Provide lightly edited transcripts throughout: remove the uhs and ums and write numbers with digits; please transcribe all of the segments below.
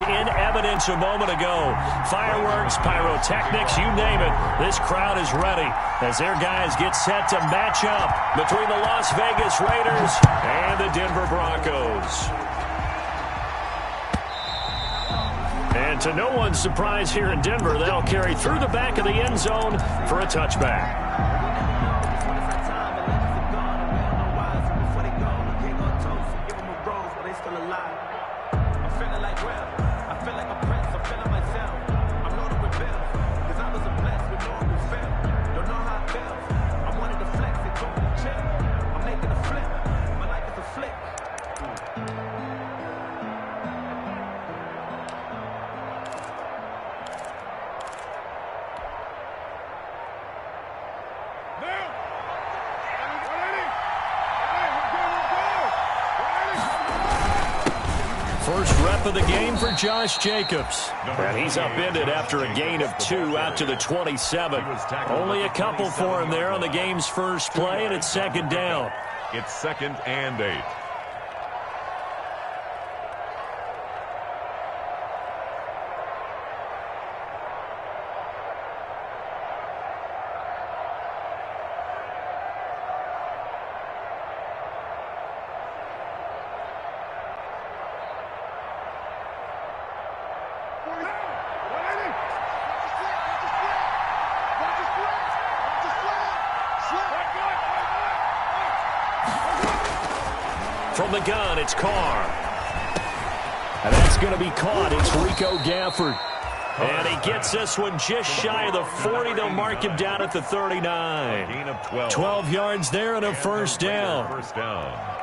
In evidence a moment ago. Fireworks, pyrotechnics, you name it. This crowd is ready as their guys get set to match up between the Las Vegas Raiders and the Denver Broncos. And to no one's surprise here in Denver, they'll carry through the back of the end zone for a touchback. First rep of the game for Josh Jacobs. And he's upended after a gain of 2 out to the 27. Only a couple for him there on the game's first play, and it's second down. It's 2nd and 8. From the gun, it's Carr. And that's going to be caught. It's Rico Gafford. And he gets this one just shy of the 40. They'll mark him down at the 39. Gain of 12. 12 yards there and a first down. First down.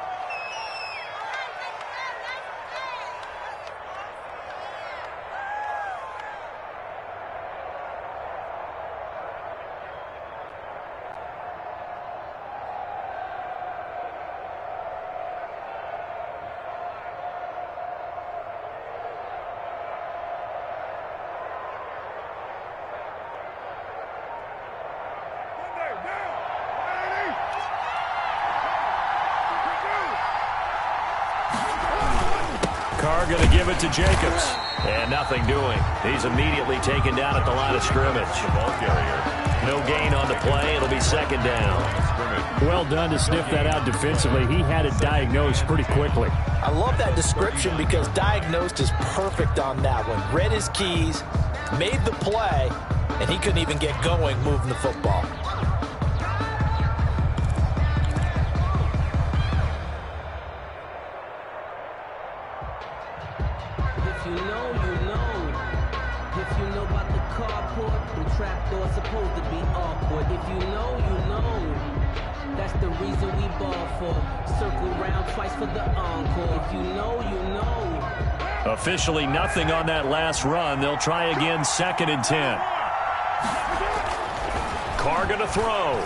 Carr going to give it to Jacobs. And nothing doing. He's immediately taken down at the line of scrimmage. The ball carrier. No gain on the play. It'll be second down. Well done to sniff that out defensively. He had it diagnosed pretty quickly. I love that description because diagnosed is perfect on that one. Read his keys, made the play, and he couldn't even get going moving the football. If you know, you know. If you know about the carport, the trapdoor's supposed to be awkward. If you know, you know. That's the reason we ball for. Circle round twice for the encore. If you know, you know. Officially nothing on that last run. They'll try again, 2nd and 10. Carr going to throw.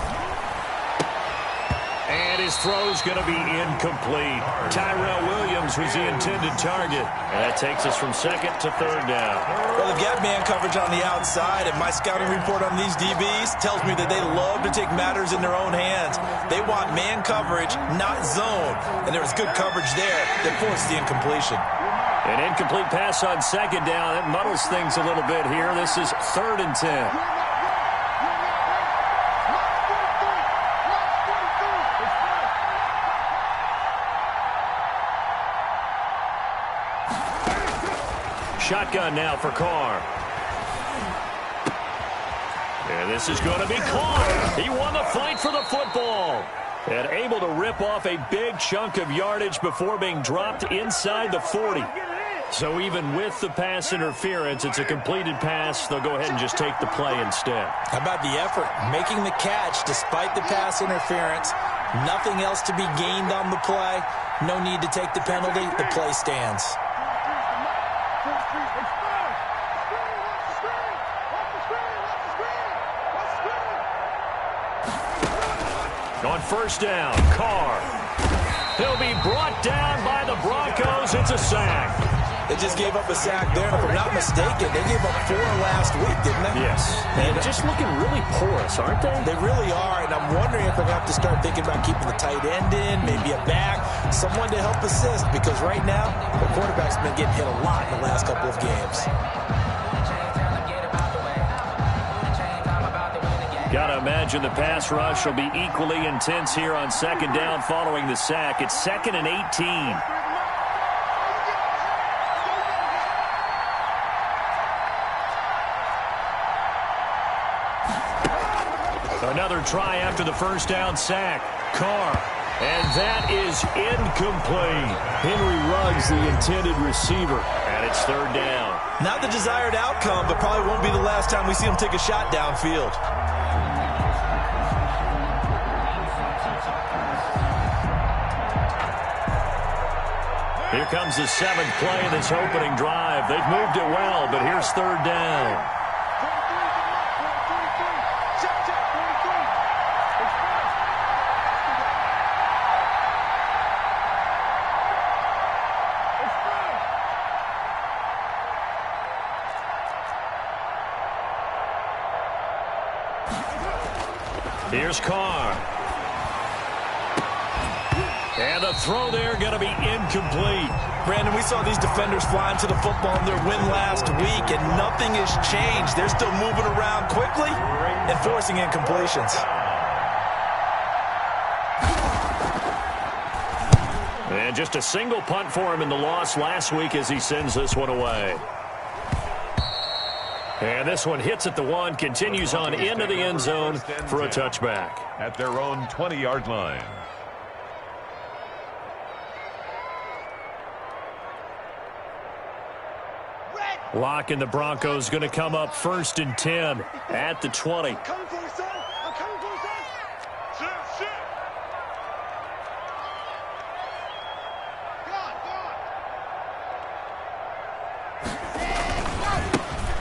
And his throw's going to be incomplete. Tyrell Williams was the intended target. And that takes us from 2nd to 3rd down. Well, they've got man coverage on the outside, and my scouting report on these DBs tells me that they love to take matters in their own hands. They want man coverage, not zone. And there was good coverage there that forced the incompletion. An incomplete pass on 2nd down. That muddles things a little bit here. This is 3rd and 10. Shotgun now for Carr. And this is going to be caught. He won the fight for the football. And able to rip off a big chunk of yardage before being dropped inside the 40. So even with the pass interference, it's a completed pass. They'll go ahead and just take the play instead. How about the effort? Making the catch despite the pass interference. Nothing else to be gained on the play. No need to take the penalty. The play stands. On first down, Carr. He'll be brought down by the Broncos. It's a sack. They just gave up a sack there, and if I'm not mistaken, they gave up 4 last week, didn't they? Yes. And just looking really porous, aren't they? They really are, and I'm wondering if I'm going to have to start thinking about keeping the tight end in, maybe a back, someone to help assist, because right now, the quarterback's been getting hit a lot in the last couple of games. Got to imagine the pass rush will be equally intense here on second down following the sack. It's 2nd and 18. Another try after the first down sack. Carr. And that is incomplete. Henry Ruggs, the intended receiver. And it's 3rd down. Not the desired outcome, but probably won't be the last time we see him take a shot downfield. Here comes the 7th play of this opening drive. They've moved it well, but here's 3rd down. Here's Carr. And the throw there going to be incomplete. Brandon, we saw these defenders flying to the football in their win last week, and nothing has changed. They're still moving around quickly and forcing incompletions. And just a single punt for him in the loss last week as he sends this one away. And this one hits at the 1, continues on into the end zone for a touchback. At their own 20-yard line. Locke and the Broncos going to come up 1st and 10 at the 20. I'm coming for you, son. I'm coming for you, son. Sit.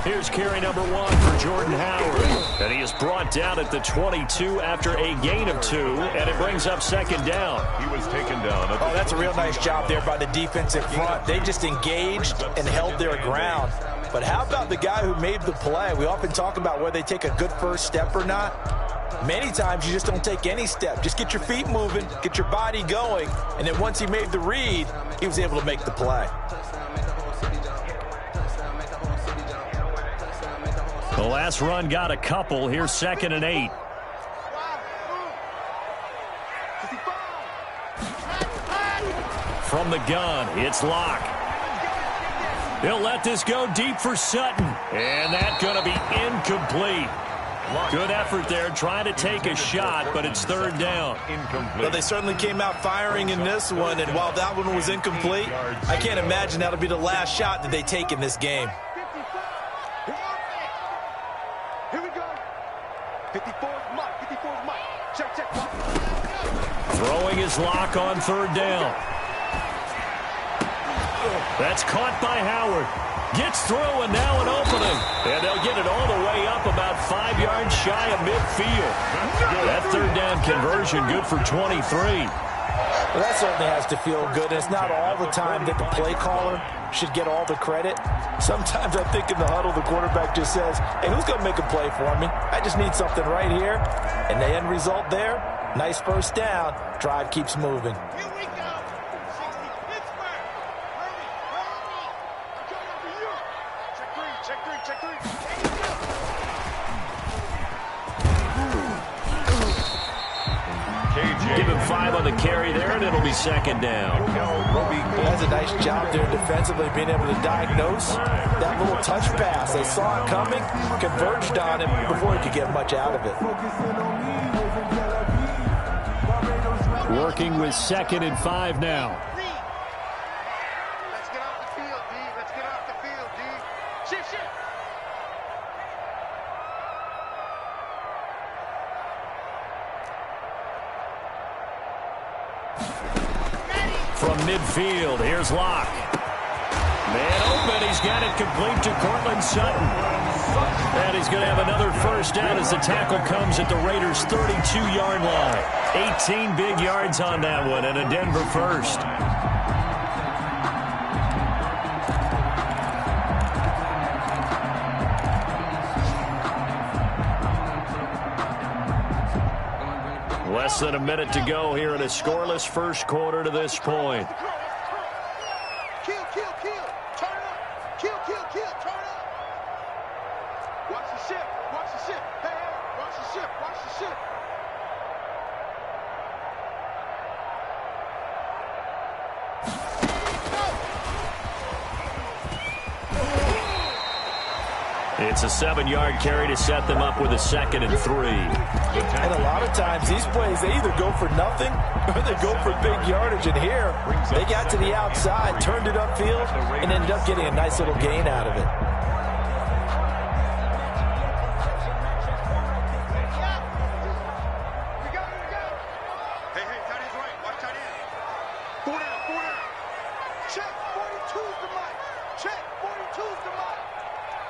Here's carry number 1 for Jordan Howard. And he is brought down at the 22 after a gain of 2, and it brings up 2nd down. He was taken down. Oh, that's a real nice job there by the defensive front. They just engaged and held their ground. But how about the guy who made the play? We often talk about whether they take a good first step or not. Many times you just don't take any step. Just get your feet moving, get your body going, and then once he made the read, he was able to make the play. The last run got a couple. Here's 2nd and 8. From the gun, it's Locke. He'll let this go deep for Sutton. And that's going to be incomplete. Good effort there, trying to take a shot, but it's 3rd down. Well, they certainly came out firing in this one, and while that one was incomplete, I can't imagine that'll be the last shot that they take in this game. Here we go. 54's Mike. 54's Mike. Check. Throwing his Locke on 3rd down. That's caught by Howard. Gets through, and now an opening. And they'll get it all the way up about 5 yards shy of midfield. That 3rd down conversion good for 23. Well, that certainly has to feel good. It's not all the time that the play caller should get all the credit. Sometimes I think in the huddle, the quarterback just says, hey, who's going to make a play for me? I just need something right here. And the end result there, nice first down. Drive keeps moving. Here we go. 60 Pittsburgh. Hurry. I'm coming up for you. Check three. Give him 5 on the carry there, and it'll be 2nd down. That's a nice job there defensively, being able to diagnose that little touch pass. They saw it coming, converged on him before he could get much out of it. Working with 2nd and 5 now. Let's get off the field, D. Let's get off the field, D. Shift. From midfield, here's Locke. Man open, he's got it complete to Cortland Sutton. And he's going to have another first down as the tackle comes at the Raiders' 32-yard line. 18 big yards on that one, and a Denver first. Less than a minute to go here in a scoreless first quarter to this point. Kill, kill, kill. Turn up. Kill, kill, kill. Turn up. Watch the ship. Watch the ship. Hey, hey. Watch the ship. Watch the ship. It's a 7-yard carry to set them up with a 2nd and 3. And a lot of times these plays, they either go for nothing or they go for big yardage. And here, they got to the outside, turned it upfield, and ended up getting a nice little gain out of it. Hey, hey, tight end's right. Watch tight end. 4 down, 4 down. Check, 42's the mic. Check, 42's the mic.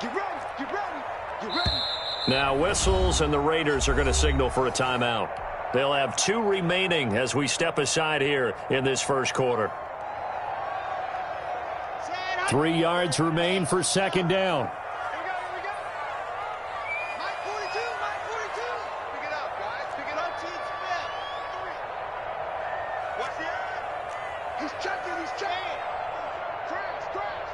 Get ready, get ready, get ready. Now whistles, and the Raiders are going to signal for a timeout. They'll have 2 remaining as we step aside here in this first quarter. 3 yards remain for 2nd down. Here we go. Mike 42, Mike 42. Pick it up, guys. Pick it up, Team Smith. Watch the eye. He's checking, he's checking. Crash, crash.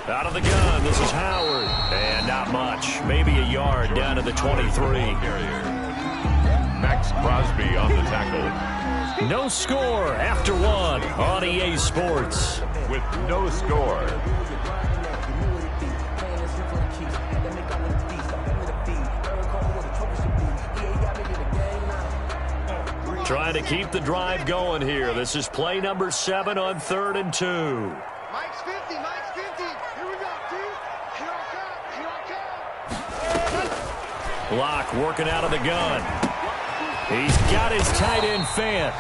Out of the gun, this is Howard. And not much. Maybe a yard down to the 23. Max Crosby on the tackle. No score after 1 on EA Sports. With no score. Trying to keep the drive going here. This is play number 7 on 3rd and 2. Mike's 50, Mike's 50. Here we go, dude. Here I come, here I come. Locke working out of the gun. He's got his tight end Fant.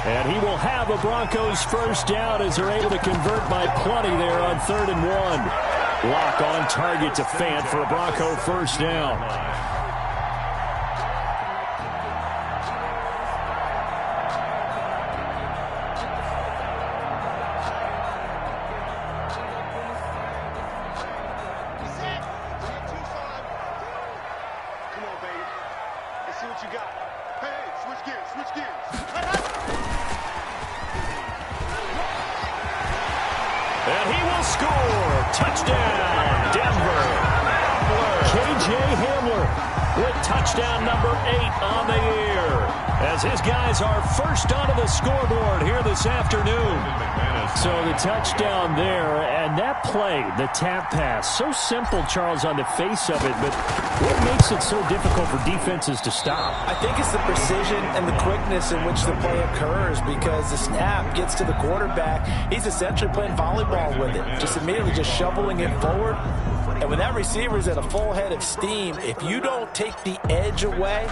And he will have a Broncos first down as they're able to convert by plenty there on 3rd and 1. Locke on target to Fant for a Bronco first down. Come on, baby. Let's see what you got. Hey, hey, switch gears, switch gears. And he will score. Touchdown, Denver. K.J. Hamler with touchdown number 8 on the year. As his guys are first onto the scoreboard here this afternoon. So the touchdown there, and that play, the tap pass, so simple, Charles, on the face of it, but what makes it so difficult for defenses to stop? I think it's the precision and the quickness in which the play occurs, because the snap gets to the quarterback. He's essentially playing volleyball with it, just immediately just shoveling it forward. And when that receiver's at a full head of steam, if you don't take the edge away,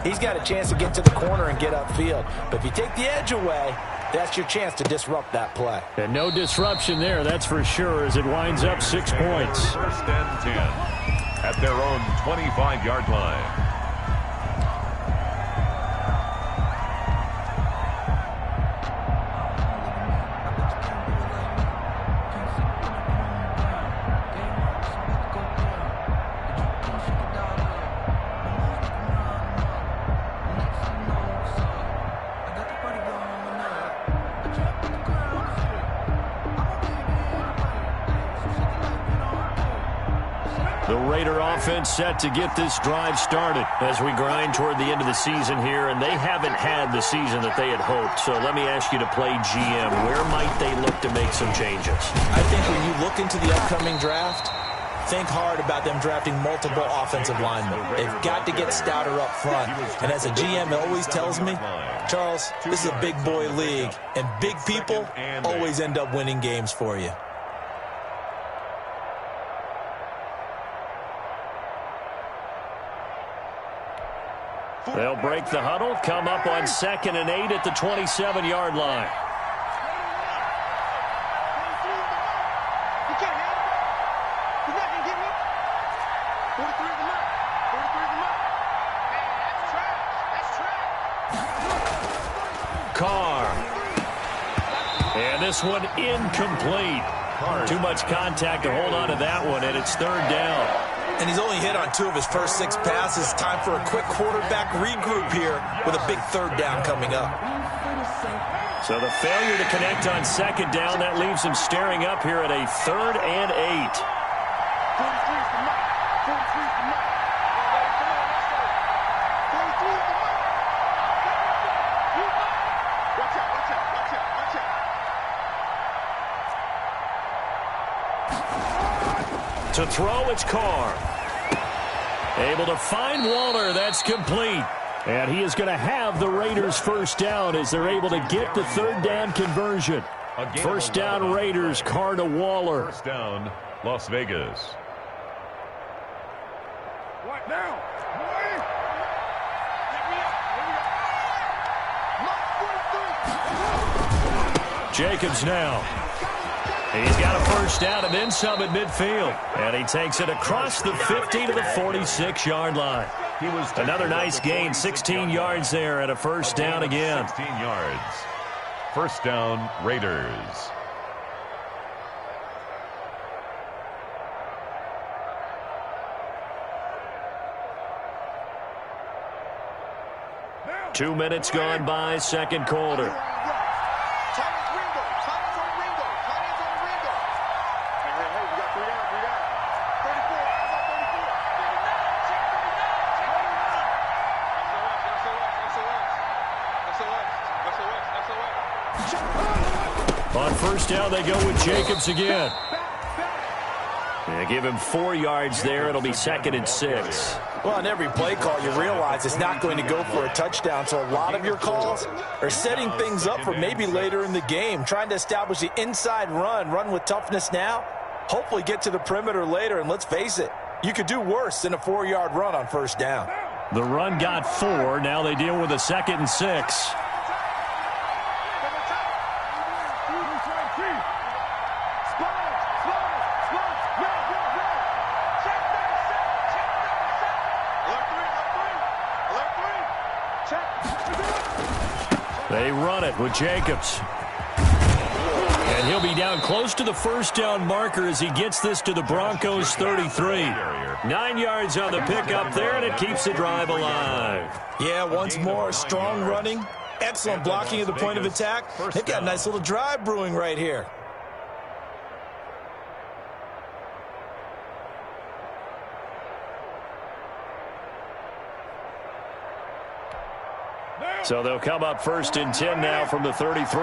he's got a chance to get to the corner and get upfield. But if you take the edge away, that's your chance to disrupt that play. And no disruption there, that's for sure, as it winds up 6 points. 1st and 10 at their own 25-yard line. The Raider offense set to get this drive started as we grind toward the end of the season here, and they haven't had the season that they had hoped. So let me ask you to play GM. Where might they look to make some changes? I think when you look into the upcoming draft, think hard about them drafting multiple offensive linemen. They've got to get stouter up front. And as a GM always tells me, Charles, this is a big boy league, and big people always end up winning games for you. They'll break the huddle, come up on 2nd and 8 at the 27-yard line. You can't handle it. He's not going to get me. 43 is the mark. 43 is the mark. Hey, that's trash. That's trash. Carr. And this one incomplete. Too much contact to hold on to that one, and it's 3rd down. And he's only hit on 2 of his first 6 passes. Time for a quick quarterback regroup here with a big 3rd down coming up. So the failure to connect on 2nd down, that leaves him staring up here at a 3rd and 8. To throw, it's Carr. Able to find Waller. That's complete. And he is going to have the Raiders first down as they're able to get the 3rd down conversion. First down Raiders, Carr to Waller. First down, Las Vegas. What now? Jacobs now. He's got a first down and then some at midfield. And he takes it across the 50 to the 46-yard line. Another nice gain, 16 yards there and a first down again. 16 yards. First down, Raiders. Two minutes gone by, second quarter. On first down, they go with Jacobs again. They give him 4 yards there. It'll be 2nd and 6. Well, on every play call, you realize it's not going to go for a touchdown, so a lot of your calls are setting things up for maybe later in the game, trying to establish the inside run with toughness now, hopefully get to the perimeter later, and let's face it, you could do worse than a 4-yard run on first down. The run got 4. Now they deal with a 2nd and 6. They run it with Jacobs. And he'll be down close to the first down marker as he gets this to the Broncos 33. 9 yards on the pickup there, and it keeps the drive alive. Yeah, once more, strong running, excellent blocking at the point of attack. They've got a nice little drive brewing right here. So they'll come up 1st and 10 now from the 33.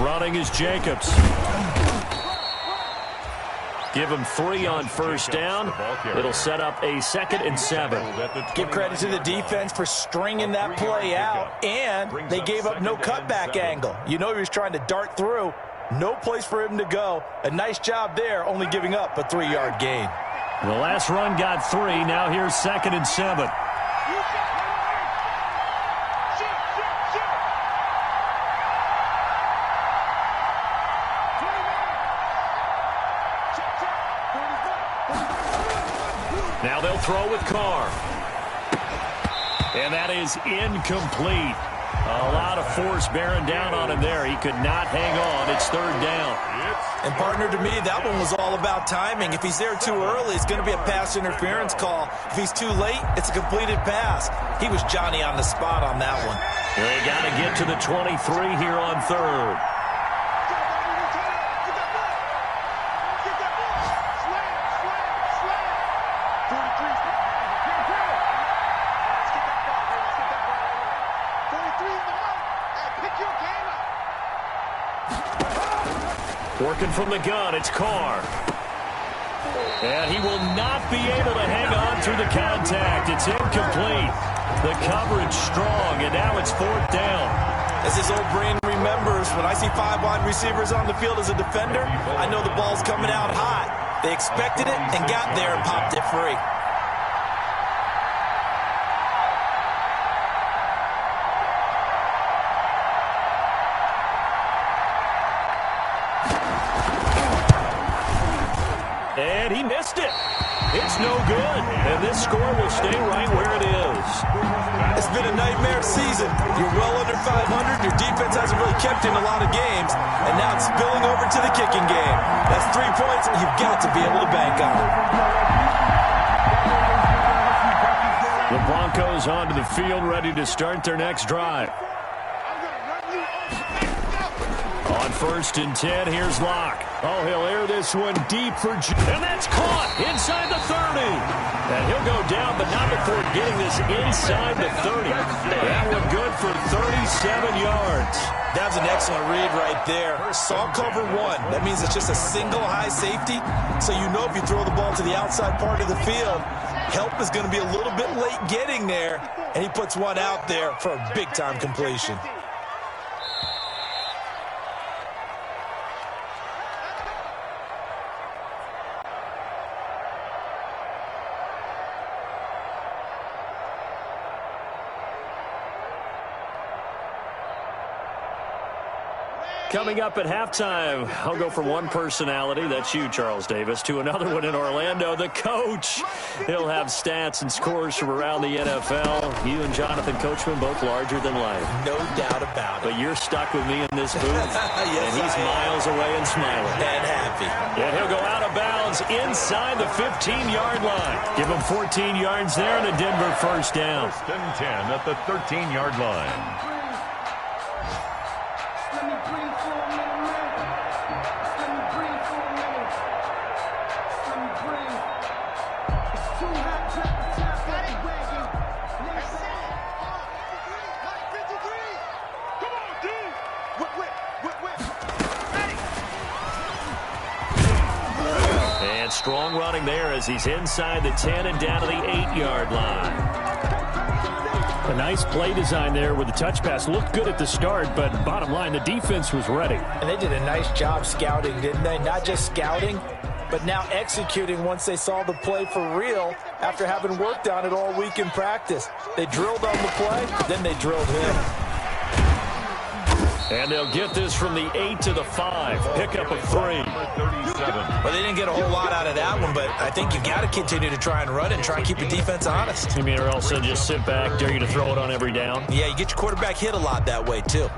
Running is Jacobs. Give him 3 on first down. It'll set up a 2nd and 7. Give credit to the defense for stringing that play out, and they gave up no cutback angle. You know he was trying to dart through. No place for him to go. A nice job there, only giving up a 3-yard gain. The last run got 3. Now here's 2nd and 7. Now they'll throw with Carr. And that is incomplete. A lot of force bearing down on him there. He could not hang on. It's 3rd down. And, partner, to me, that one was all about timing. If he's there too early, it's going to be a pass interference call. If he's too late, it's a completed pass. He was Johnny on the spot on that one. They got to get to the 23 here on 3rd. Working from the gun, it's Carr. And he will not be able to hang on through the contact. It's incomplete. The coverage strong, and now it's 4th down. As his old brain remembers, when I see 5 wide receivers on the field as a defender, I know the ball's coming out hot. They expected it and got there and popped it free. And he missed it. It's no good. And this score will stay right where it is. It's been a nightmare season. You're well under 500. Your defense hasn't really kept in a lot of games. And now it's spilling over to the kicking game. That's 3 points you've got to be able to bank on. The Broncos onto the field, ready to start their next drive. On 1st and 10, here's Locke. Oh, he'll air this one deep for and that's caught inside the 30. And he'll go down, but not before getting this inside the 30. That one good for 37 yards. That was an excellent read right there. Saw cover one. That means it's just a single high safety. So you know if you throw the ball to the outside part of the field, help is going to be a little bit late getting there. And he puts one out there for a big-time completion. Coming up at halftime, I'll go from one personality, that's you, Charles Davis, to another one in Orlando, the coach. He'll have stats and scores from around the NFL. You and Jonathan Coachman, both larger than life. No doubt about it. But you're stuck with me in this booth, yes, and he's miles away and smiling. And happy. And he'll go out of bounds inside the 15-yard line. Give him 14 yards there and a Denver first down. 1st and 10 at the 13-yard line. Strong running there as he's inside the 10 and down to the 8-yard line. A nice play design there with the touch pass. Looked good at the start, but bottom line, the defense was ready. And they did a nice job scouting, didn't they? Not just scouting, but now executing once they saw the play for real after having worked on it all week in practice. They drilled on the play, then they drilled him. And they'll get this from the 8 to the 5. Pick up a 3. Well, they didn't get a whole lot out of that one, but I think you got to continue to try and run it and try and keep the defense honest. You mean or else they'll just sit back, dare you to throw it on every down? Yeah, you get your quarterback hit a lot that way, too.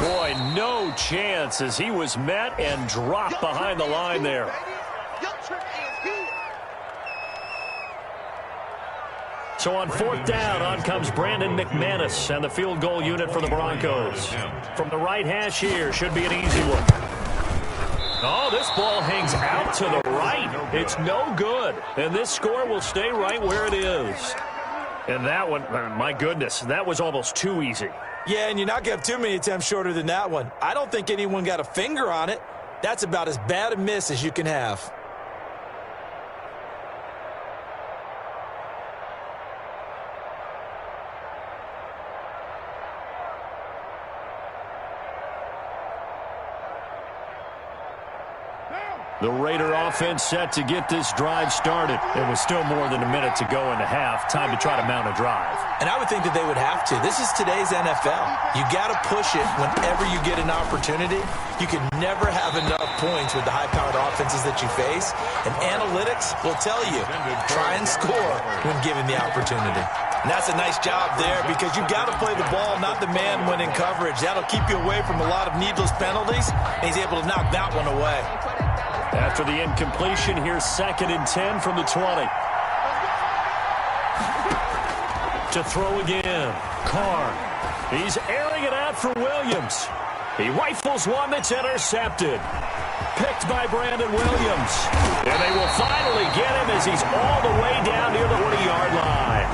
Boy, no chance as he was met and dropped behind the line there. So on 4th down, on comes Brandon McManus and the field goal unit for the Broncos. From the right hash here, should be an easy one. Oh, this ball hangs out to the right. It's no good. And this score will stay right where it is. And that one, my goodness, that was almost too easy. Yeah, and you're not going to have too many attempts shorter than that one. I don't think anyone got a finger on it. That's about as bad a miss as you can have. The Raider offense set to get this drive started. It was still more than a minute to go in the half. Time to try to mount a drive. And I would think that they would have to. This is today's NFL. You got to push it whenever you get an opportunity. You can never have enough points with the high-powered offenses that you face. And analytics will tell you, try and score when given the opportunity. And that's a nice job there because you've got to play the ball, not the man when in coverage. That'll keep you away from a lot of needless penalties, and he's able to knock that one away. After the incompletion, here's 2nd and 10 from the 20. To throw again. Carr. He's airing it out for Williams. He rifles one that's intercepted. Picked by Brandon Williams. And they will finally get him as he's all the way down near the 40-yard line.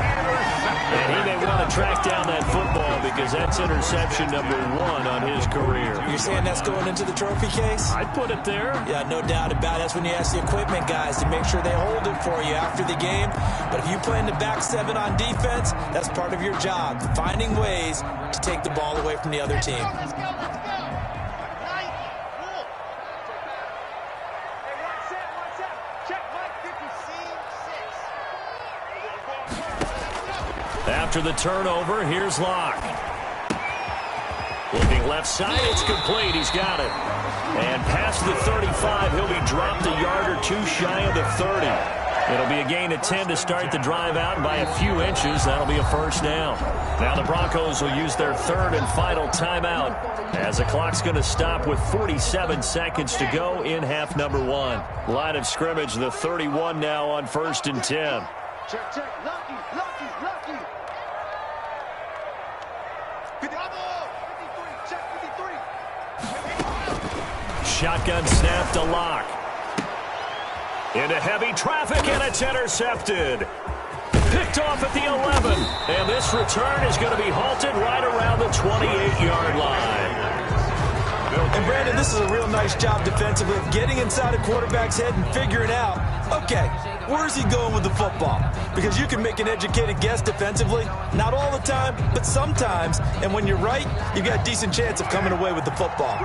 And he may want to track down that football because that's interception number 1 on his career. You're saying that's going into the trophy case? I'd put it there. Yeah, no doubt about it. That's when you ask the equipment guys to make sure they hold it for you after the game. But if you play in the back 7 on defense, that's part of your job, finding ways to take the ball away from the other team. Let's go. Nice. Cool. Hey, one set. Check Mike 56. After the turnover, here's Locke. Looking left side, it's complete. He's got it. And past the 35, he'll be dropped a yard or 2 shy of the 30. It'll be a gain of 10 to start the drive out by a few inches. That'll be a first down. Now the Broncos will use their 3rd and final timeout as the clock's going to stop with 47 seconds to go in half number 1. Line of scrimmage, the 31 now on 1st and 10. Check. Lucky. 53. Check 53. Shotgun snap to Locke. Into heavy traffic, and it's intercepted. Picked off at the 11. And this return is going to be halted right around the 28-yard line. And Brandon, this is a real nice job defensively of getting inside a quarterback's head and figuring out, okay, where's he going with the football? Because you can make an educated guess defensively, not all the time, but sometimes. And when you're right, you've got a decent chance of coming away with the football.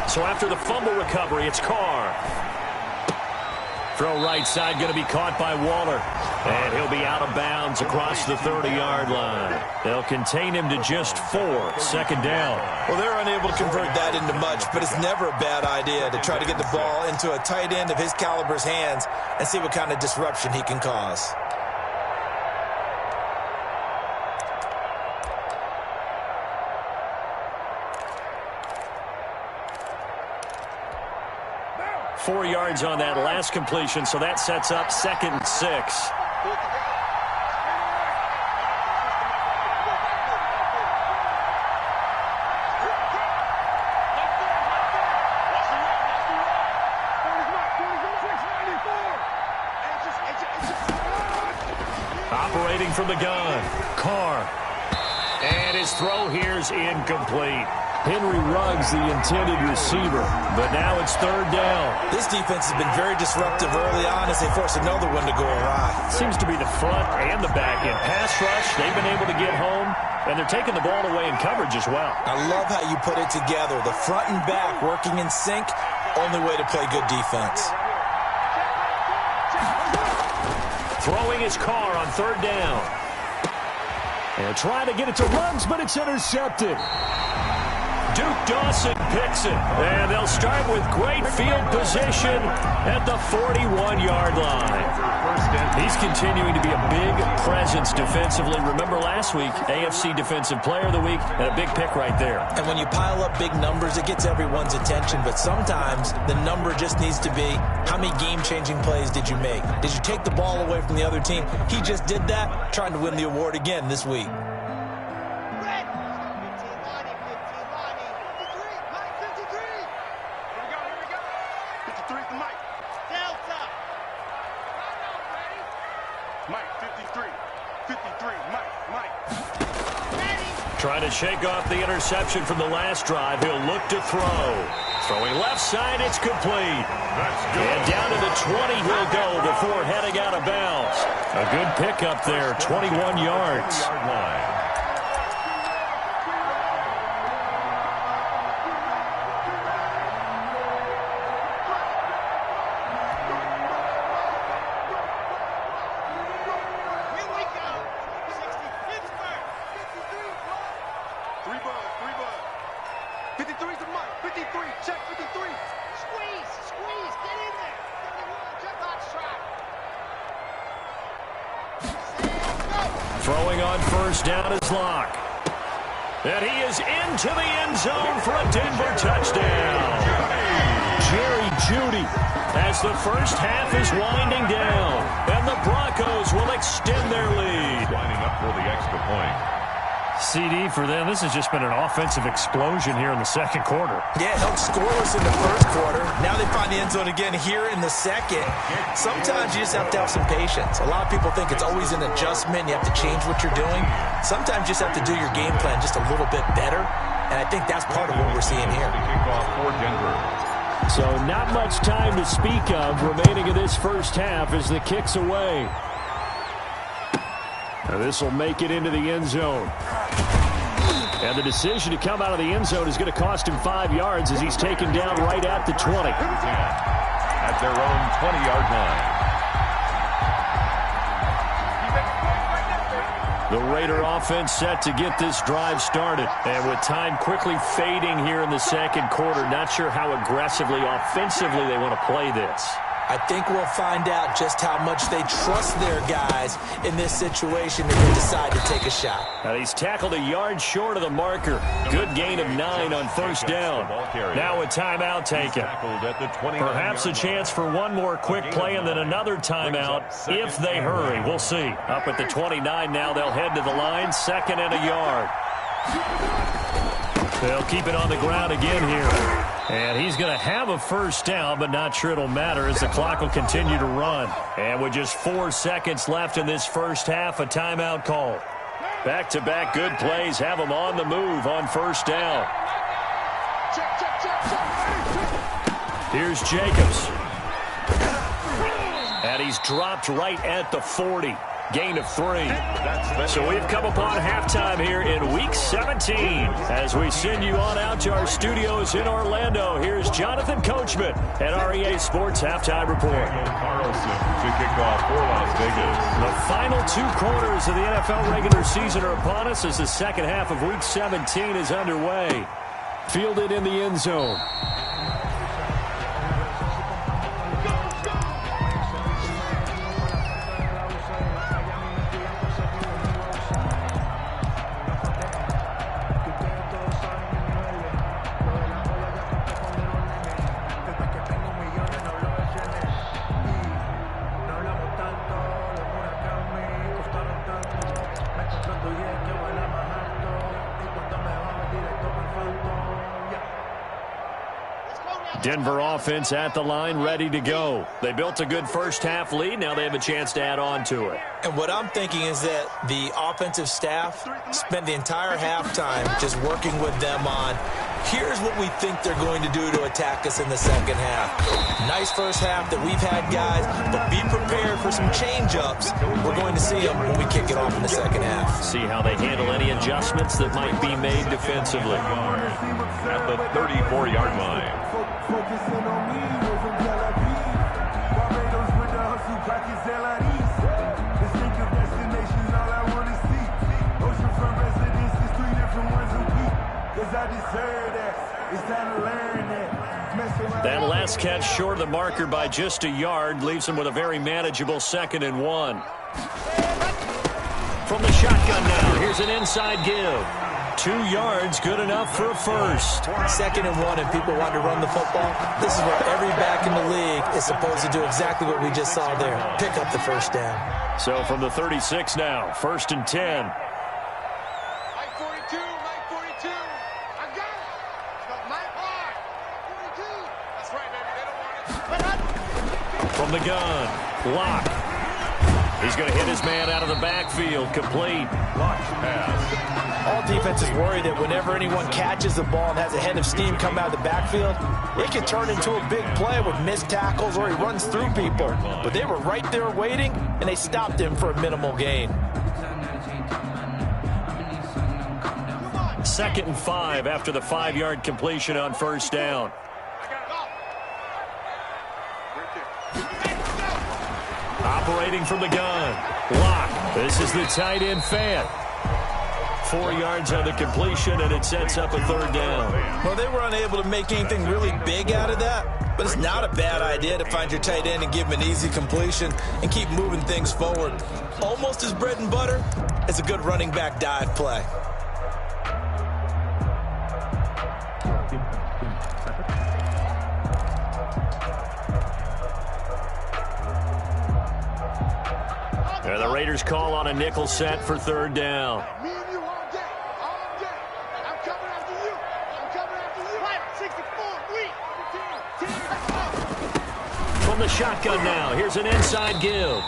So after the fumble recovery, it's Carr. Throw right side, going to be caught by Waller. And he'll be out of bounds across the 30-yard line. They'll contain him to just 4, 2nd down. Well, they're unable to convert that into much, but it's never a bad idea to try to get the ball into a tight end of his caliber's hands and see what kind of disruption he can cause. Four yards on that last completion, so that sets up 2nd and 6. Operating from the gun, Carr. And his throw here's incomplete. Henry Ruggs, the intended receiver, but now it's 3rd down. This defense has been very disruptive early on as they force another one to go awry. Seems to be the front and the back end. Pass rush, they've been able to get home, and they're taking the ball away in coverage as well. I love how you put it together. The front and back working in sync, only way to play good defense. Throwing his Carr on 3rd down. And trying to get it to Ruggs, but it's intercepted. Duke Dawson picks it, and they'll start with great field position at the 41-yard line. He's continuing to be a big presence defensively. Remember last week, AFC Defensive Player of the Week, and a big pick right there. And when you pile up big numbers, it gets everyone's attention, but sometimes the number just needs to be, how many game-changing plays did you make? Did you take the ball away from the other team? He just did that, trying to win the award again this week. 53, Mike. Trying to shake off the interception from the last drive. He'll look to throw. Throwing left side, it's complete. And down to the 20 he'll go before heading out of bounds. A good pickup there, 21 yards. Throwing on first down is Locke. And he is into the end zone for a Denver touchdown. Jerry Jeudy as the first half is winding down. And the Broncos will extend their lead. Lining up for the extra point. CD for them. This has just been an offensive explosion here in the second quarter. Yeah, held scoreless in the first quarter. Now they find the end zone again here in the second. Sometimes you just have to have some patience. A lot of people think it's always an adjustment. You have to change what you're doing. Sometimes you just have to do your game plan just a little bit better. And I think that's part of what we're seeing here. Kickoff for Denver. So not much time to speak of remaining in this first half as the kick's away. Now this will make it into the end zone. And the decision to come out of the end zone is going to cost him 5 yards as he's taken down right at the 20. At their own 20-yard line. The Raider offense set to get this drive started. And with time quickly fading here in the second quarter, not sure how aggressively, offensively they want to play this. I think we'll find out just how much they trust their guys in this situation if they decide to take a shot. And he's tackled a yard short of the marker. Good gain of 9 on first down. Now a timeout taken. Perhaps a chance for one more quick play and then another timeout if they hurry. We'll see. Up at the 29 now, they'll head to the line. 2nd and a yard. They'll keep it on the ground again here. And he's going to have a first down, but not sure it'll matter as the clock will continue to run. And with just 4 seconds left in this first half, a timeout call. Back-to-back good plays have him on the move on first down. Here's Jacobs. And he's dropped right at the 40. Gain of 3. So we've come upon halftime here in Week 17. As we send you on out to our studios in Orlando, here's Jonathan Coachman at REA Sports Halftime Report. Carlson to kick off for Las Vegas. The final 2 quarters of the NFL regular season are upon us as the second half of Week 17 is underway. Fielded in the end zone. Denver offense at the line, ready to go. They built a good first half lead. Now they have a chance to add on to it. And what I'm thinking is that the offensive staff spent the entire halftime just working with them on, here's what we think they're going to do to attack us in the second half. Nice first half that we've had, guys, but be prepared for some change-ups. We're going to see them when we kick it off in the second half. See how they handle any adjustments that might be made defensively. At the 34-yard line. Focusing on me, we're from Tel Aviv. Barbados with the hustle, pockets LIDs. Distinctive destinations, all I want to see. Oceanfront residences, 3 different ones a week. Cause I deserve that. It's time to learn that. That last catch short of the marker by just a yard leaves him with a very manageable 2nd and 1. From the shotgun now, here's an inside give. 2 yards, good enough for a first. 2nd and 1, and people want to run the football. This is where every back in the league is supposed to do exactly what we just saw there. Pick up the first down. So from the 36 now, 1st and 10. Mike 42, Mike 42. I got it. It's got Mike hard. 42. That's right, baby. They don't want it. From the gun, Lock. He's going to hit his man out of the backfield, complete. Lock pass. All defenses worry that whenever anyone catches the ball and has a head of steam come out of the backfield, it can turn into a big play with missed tackles or he runs through people. But they were right there waiting, and they stopped him for a minimal gain. 2nd and 5 after the 5-yard completion on first down. Operating from the gun, Lock. This is the tight end fan. 4 yards on the completion, and it sets up a 3rd down. Well, they were unable to make anything really big out of that, but it's not a bad idea to find your tight end and give him an easy completion and keep moving things forward. Almost as bread and butter as a good running back dive play. The Raiders call on a nickel set for 3rd down. Me and you all day. the shotgun now. Here's an inside give.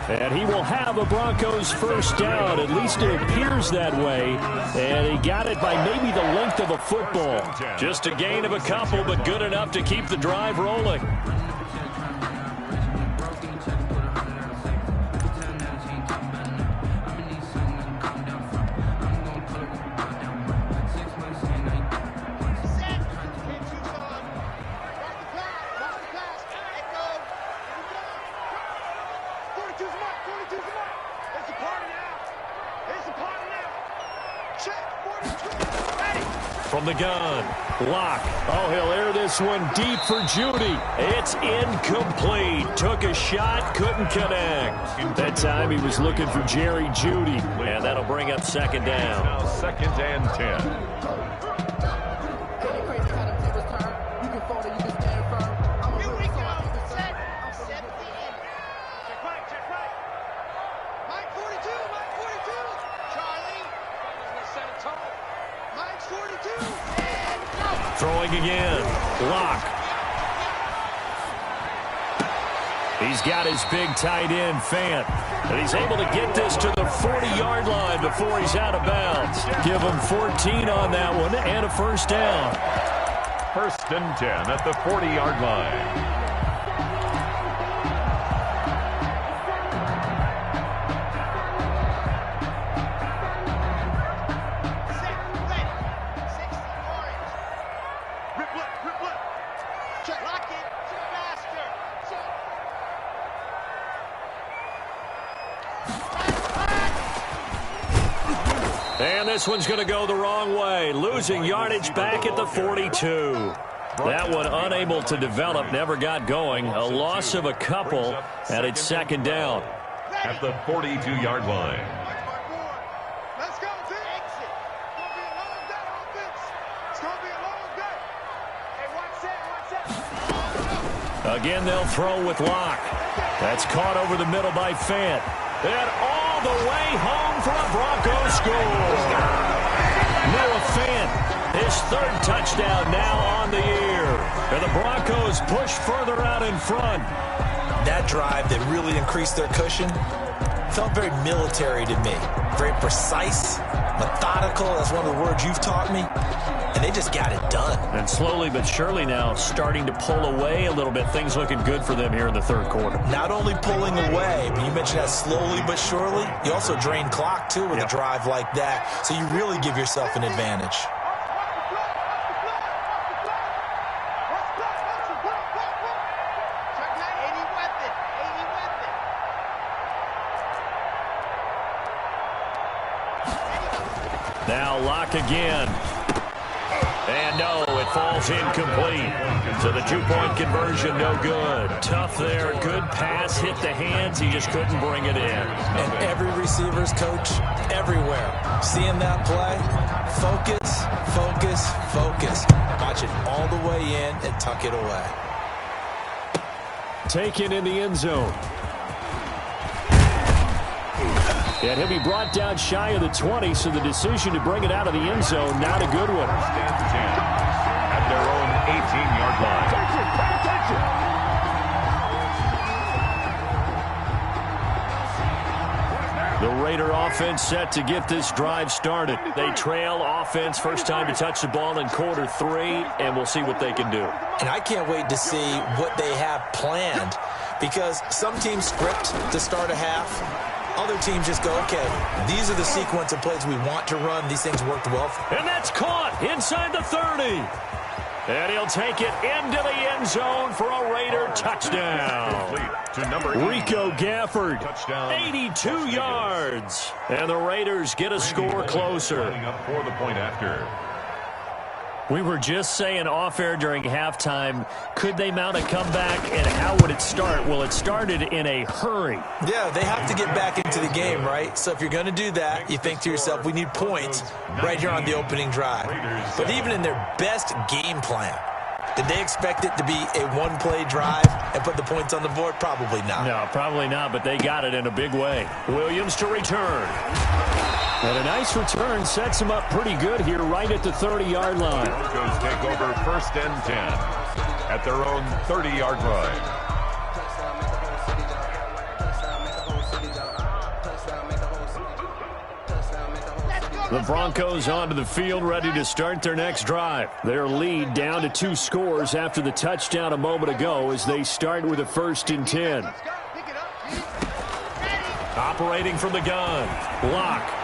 And he will have a Broncos first down. At least it appears that way. And he got it by maybe the length of a football. Just a gain of a couple, but good enough to keep the drive rolling. From the gun, Locke. Oh, he'll air this one deep for Judy. It's incomplete. Took a shot, couldn't connect. That time he was looking for Jerry Judy. And that'll bring up second down. Now 2nd and 10. Throwing again. Locke. He's got his big tight end, Fant. And he's able to get this to the 40-yard line before he's out of bounds. Give him 14 on that one and a first down. 1st and 10 at the 40-yard line. And this one's going to go the wrong way. Losing yardage back at the 42. That one unable to develop, never got going. A loss of a couple, and it's second down. At the 42-yard line. Let's go, team. Exit. It's going to be a long day, offense. It's going to be a long day. Hey, watch that. Again, they'll throw with Locke. That's caught over the middle by Fant. And all the way home for a Broncos score. Noah Fant, his 3rd touchdown now on the year. And the Broncos push further out in front. That drive that really increased their cushion felt very military to me. Very precise, methodical. That's one of the words you've taught me. And they just got it done. And slowly but surely now starting to pull away a little bit. Things looking good for them here in the 3rd quarter. Not only pulling away, but you mentioned that slowly but surely. You also drain clock, too, with a drive like that. So you really give yourself an advantage. Now Locke again. And no, it falls incomplete. So the 2-point conversion, no good. Tough there, good pass, hit the hands. He just couldn't bring it in. And every receiver's coach, everywhere, seeing that play, focus, focus, focus. Watch it all the way in and tuck it away. Taken in the end zone. And he'll be brought down shy of the 20, so the decision to bring it out of the end zone, not a good one. At their own 18-yard line. The Raider offense set to get this drive started. They trail offense, first time to touch the ball in quarter 3, and we'll see what they can do. And I can't wait to see what they have planned, because some teams script to start a half. Other teams just go, okay, these are the sequence of plays we want to run. These things worked well. And that's caught inside the 30. And he'll take it into the end zone for a Raider touchdown. To number Rico Gafford, touchdown. 82 yards. And the Raiders get a score closer. Up for the point after. We were just saying off-air during halftime, could they mount a comeback, and how would it start? Well, it started in a hurry. Yeah, they have to get back into the game, right? So if you're going to do that, you think to yourself, we need points right here on the opening drive. But even in their best game plan, did they expect it to be a one-play drive and put the points on the board? Probably not. No, probably not, but they got it in a big way. Williams to return. And a nice return sets him up pretty good here right at the 30-yard line. Broncos take over 1st and 10 at their own 30-yard line. The Broncos onto the field, ready to start their next drive. Their lead down to 2 scores after the touchdown a moment ago as they start with a 1st and 10. Operating from the gun, Locke.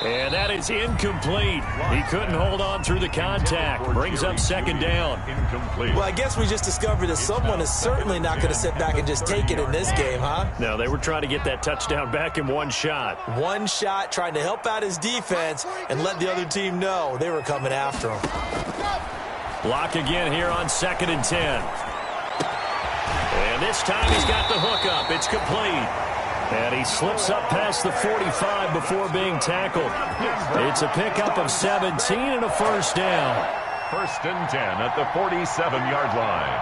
And that is incomplete. He couldn't hold on through the contact. Brings up 2nd down. Well, I guess we just discovered that someone is certainly not going to sit back and just take it in this game, huh? No, they were trying to get that touchdown back in one shot. One shot, trying to help out his defense and let the other team know they were coming after him. Locke again here on 2nd and 10. And this time he's got the hook up. It's complete. And he slips up past the 45 before being tackled. It's a pickup of 17 and a 1st down. 1st and 10 at the 47-yard line.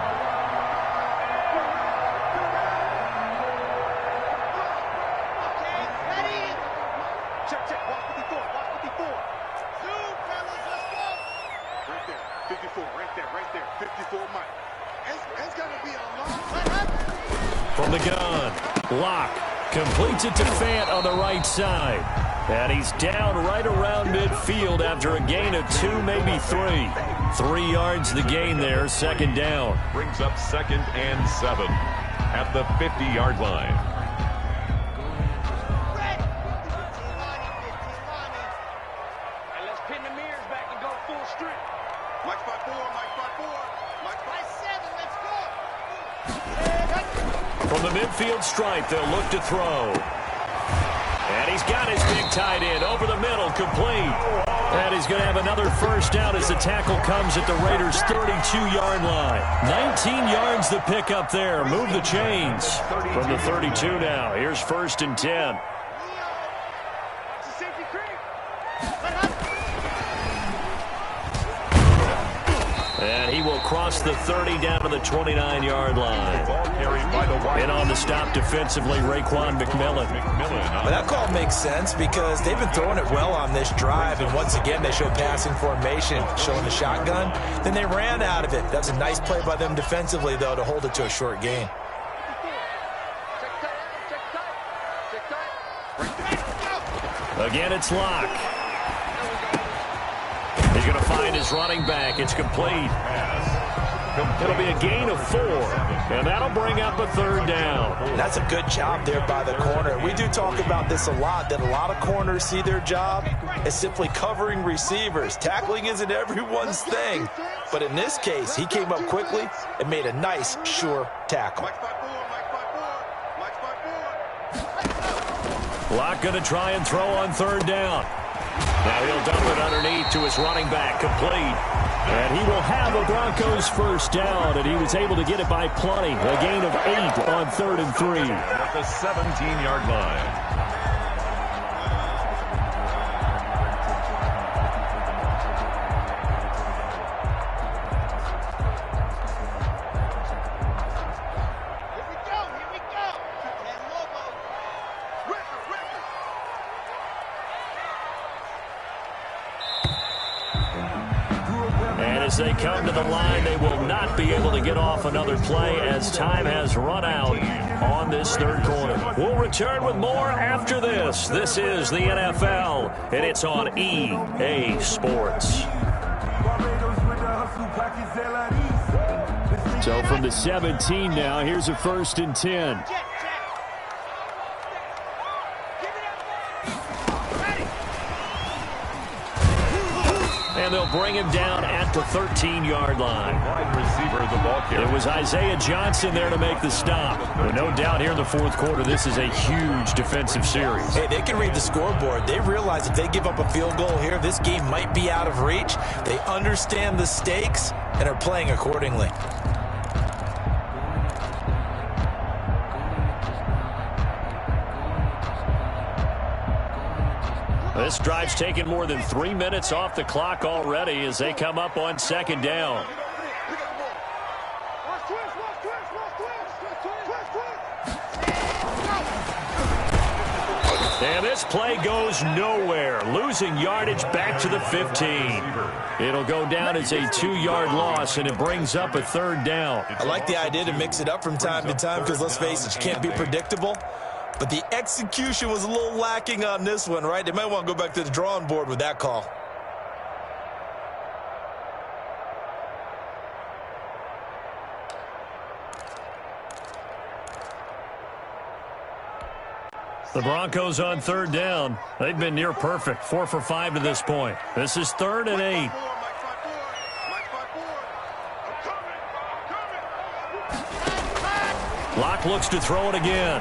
Check, check. Watch 54. Watch 54. Zoom, fellas. Let's go. Right there. 54. Right there. 54, Mike. It's going to be a long time. From the gun, Locke completes it to Fant on the right side. And he's down right around midfield after a gain of 2, maybe 3. 3 yards the gain there, 2nd down. Brings up 2nd and 7 at the 50-yard line. Let's pin the mirrors back and go full strength. Mike spot 4, Mike spot 4. Mike spot 7, let's go. From the midfield stripe, they'll look to throw. And he's got his big tight end over the middle, complete. And he's going to have another 1st down as the tackle comes at the Raiders' 32-yard line. 19 yards the pickup there. Move the chains. From the 32 now, here's 1st and 10. And he will cross the 30 down to the 29-yard line. And on the stop defensively, Raekwon McMillan. Well, that call makes sense because they've been throwing it well on this drive, and once again they show passing formation, showing the shotgun. Then they ran out of it. That's a nice play by them defensively, though, to hold it to a short gain. Again, it's Locke. He's going to find his running back. It's complete. It'll be a gain of 4, and that'll bring up a 3rd down. That's a good job there by the corner. We do talk about this a lot, that a lot of corners see their job as simply covering receivers. Tackling isn't everyone's thing, but in this case, he came up quickly and made a nice, sure tackle. Locke going to try and throw on 3rd down. Now he'll dump it underneath to his running back, complete. And he will have a Broncos 1st down, and he was able to get it by plenty. A gain of 8 on 3rd and 3. At the 17-yard line. As they come to the line, they will not be able to get off another play as time has run out on this 3rd quarter. We'll return with more after this. This is the NFL, and it's on EA Sports. So from the 17 now, here's a 1st and 10. And they'll bring him down at the 13-yard line. Wide receiver, the ball carrier. It was Isaiah Johnson there to make the stop. But no doubt here in the 4th quarter, this is a huge defensive series. Hey, they can read the scoreboard. They realize if they give up a field goal here, this game might be out of reach. They understand the stakes and are playing accordingly. This drive's taken more than 3 minutes off the clock already as they come up on 2nd down. And this play goes nowhere, losing yardage back to the 15. It'll go down as a 2-yard loss, and it brings up a 3rd down. I like the idea to mix it up from time to time because, let's face it, you can't be predictable. But the execution was a little lacking on this one, right? They might want to go back to the drawing board with that call. The Broncos on third down. They've been near perfect, 4 for 5 to this point. This is 3rd and 8. Locke looks to throw it again.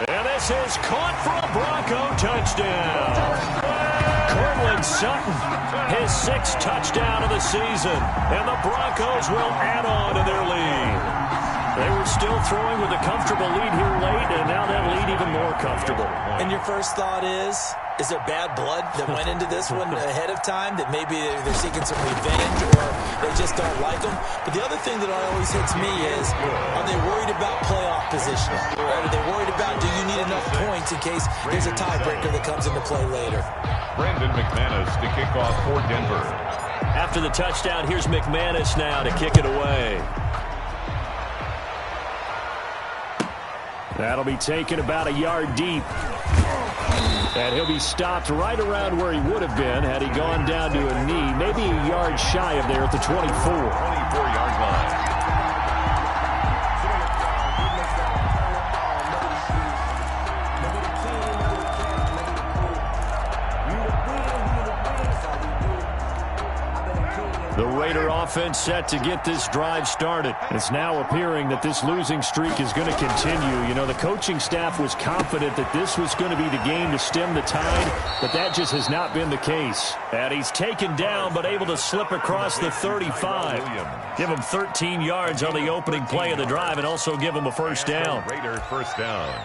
And this is caught for a Bronco touchdown. Cortland Sutton, his 6th touchdown of the season. And the Broncos will add on to their lead. They were still throwing with a comfortable lead here late, and now that lead even more comfortable. And your first thought is there bad blood that went into this one ahead of time, that maybe they're seeking some revenge or they just don't like them? But the other thing that always hits me is, are they worried about playoff positioning? Right? Are they worried about, do you need enough points in case there's a tiebreaker that comes into play later? Brandon McManus to kick off for Denver. After the touchdown, here's McManus now to kick it away. That'll be taken about a yard deep. And he'll be stopped right around where he would have been had he gone down to a knee, maybe a yard shy of there at the 24. 24-yard line. The Raider offense set to get this drive started. It's now appearing that this losing streak is going to continue. You know, the coaching staff was confident that this was going to be the game to stem the tide, but that just has not been the case. And he's taken down, but able to slip across the 35. Give him 13 yards on the opening play of the drive and also give him a first down. Raider first down.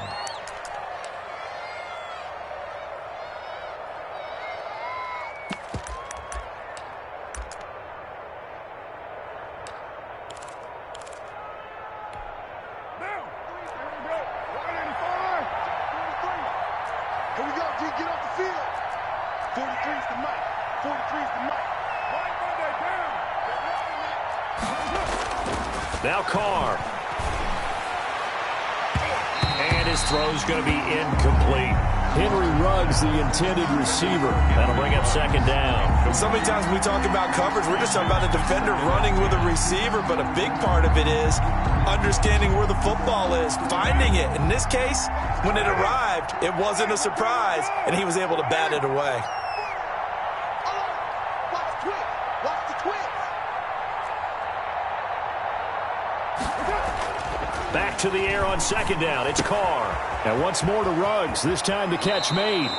Now Carr. And his throw's going to be incomplete. Henry Ruggs, the intended receiver. That'll bring up second down. So many times when we talk about coverage, we're just talking about a defender running with a receiver, but a big part of it is understanding where the football is, finding it. In this case, when it arrived, it wasn't a surprise, and he was able to bat it away. Back to the air on second down. It's Carr. And once more to Ruggs. This time the catch made.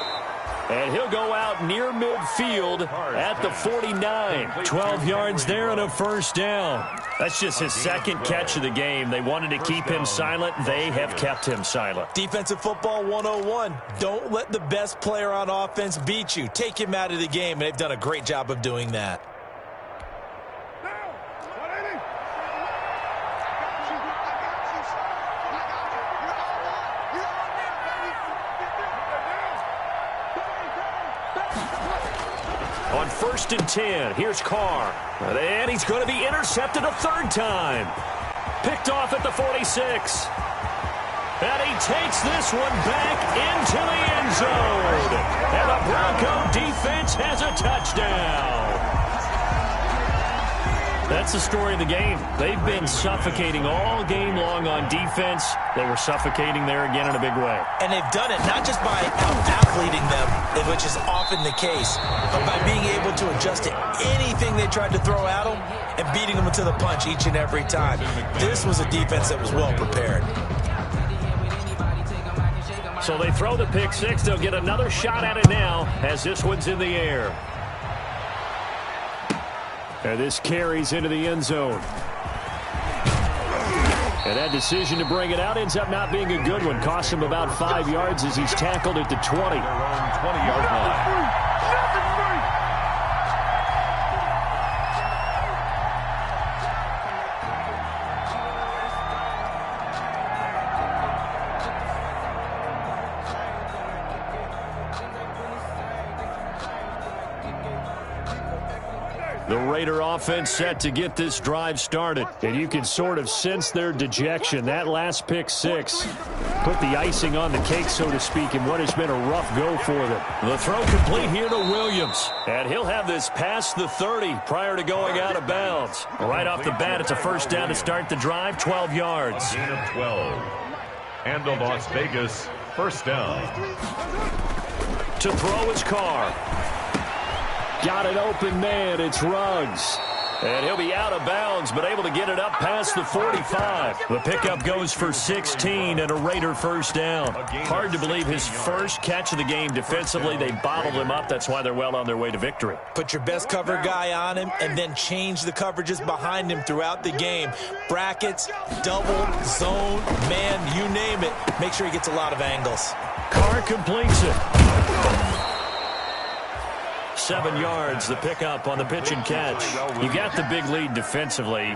And he'll go out near midfield at the 49. 12 yards there and a first down. That's just his second catch of the game. They wanted to keep him silent. They have kept him silent. Defensive football 101. Don't let the best player on offense beat you. Take him out of the game, and they've done a great job of doing that. On 1st and 10, here's Carr. And he's going to be intercepted a third time. Picked off at the 46. And he takes this one back into the end zone. And the Bronco defense has a touchdown. That's the story of the game. They've been suffocating all game long on defense. They were suffocating there again in a big way. And they've done it not just by out-athleting them, which is often the case, but by being able to adjust to anything they tried to throw at them and beating them to the punch each and every time. This was a defense that was well prepared. So they throw the pick six. They'll get another shot at it now as this one's in the air. And this carries into the end zone. And that decision to bring it out ends up not being a good one. Costs him about 5 yards as he's tackled at the 20. 20-yard line. The Raider offense set to get this drive started. And you can sort of sense their dejection. That last pick six put the icing on the cake, so to speak, in what has been a rough go for them. The throw complete here to Williams. And he'll have this past the 30 prior to going out of bounds. Right off the bat, it's a first down to start the drive, 12 yards. A gain of 12. And the Las Vegas first down. To throw his Carr. Got an open man. It's Ruggs. And he'll be out of bounds, but able to get it up past the 45. The pickup goes for 16 and a Raider first down. Hard to believe his first catch of the game defensively. They bottled him up. That's why they're well on their way to victory. Put your best cover guy on him and then change the coverages behind him throughout the game. Brackets, double, zone, man, you name it. Make sure he gets a lot of angles. Carr completes it. 7 yards, the pickup on the pitch and catch. You got the big lead defensively.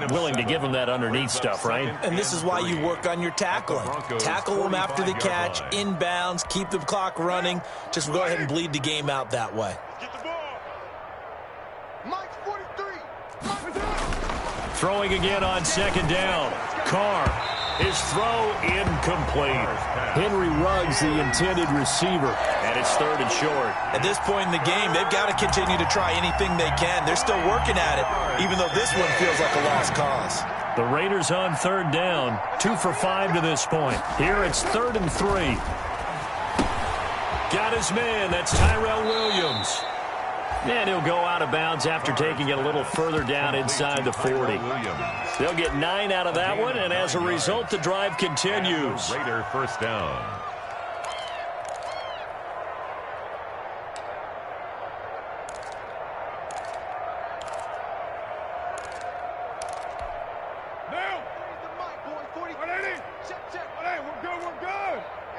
Willing to give them that underneath stuff, right? And this is why you work on your tackling. Tackle them after the catch, inbounds, keep the clock running. Just go ahead and bleed the game out that way. Get the ball. Mike 43. Throwing again on second down. Carr. His throw incomplete. Henry Ruggs, the intended receiver. And it's third and short. At this point in the game, they've got to continue to try anything they can. They're still working at it, even though this one feels like a lost cause. The Raiders on third down. 2 for 5 to this point. Here it's 3rd and 3. Got his man. That's Tyrell Williams. And he'll go out of bounds after taking it a little further down inside the 40. They'll get 9 out of that one, and as a result, the drive continues. Raider first down. Now. The mic, boy. 40. 180. Check. 180. We're good.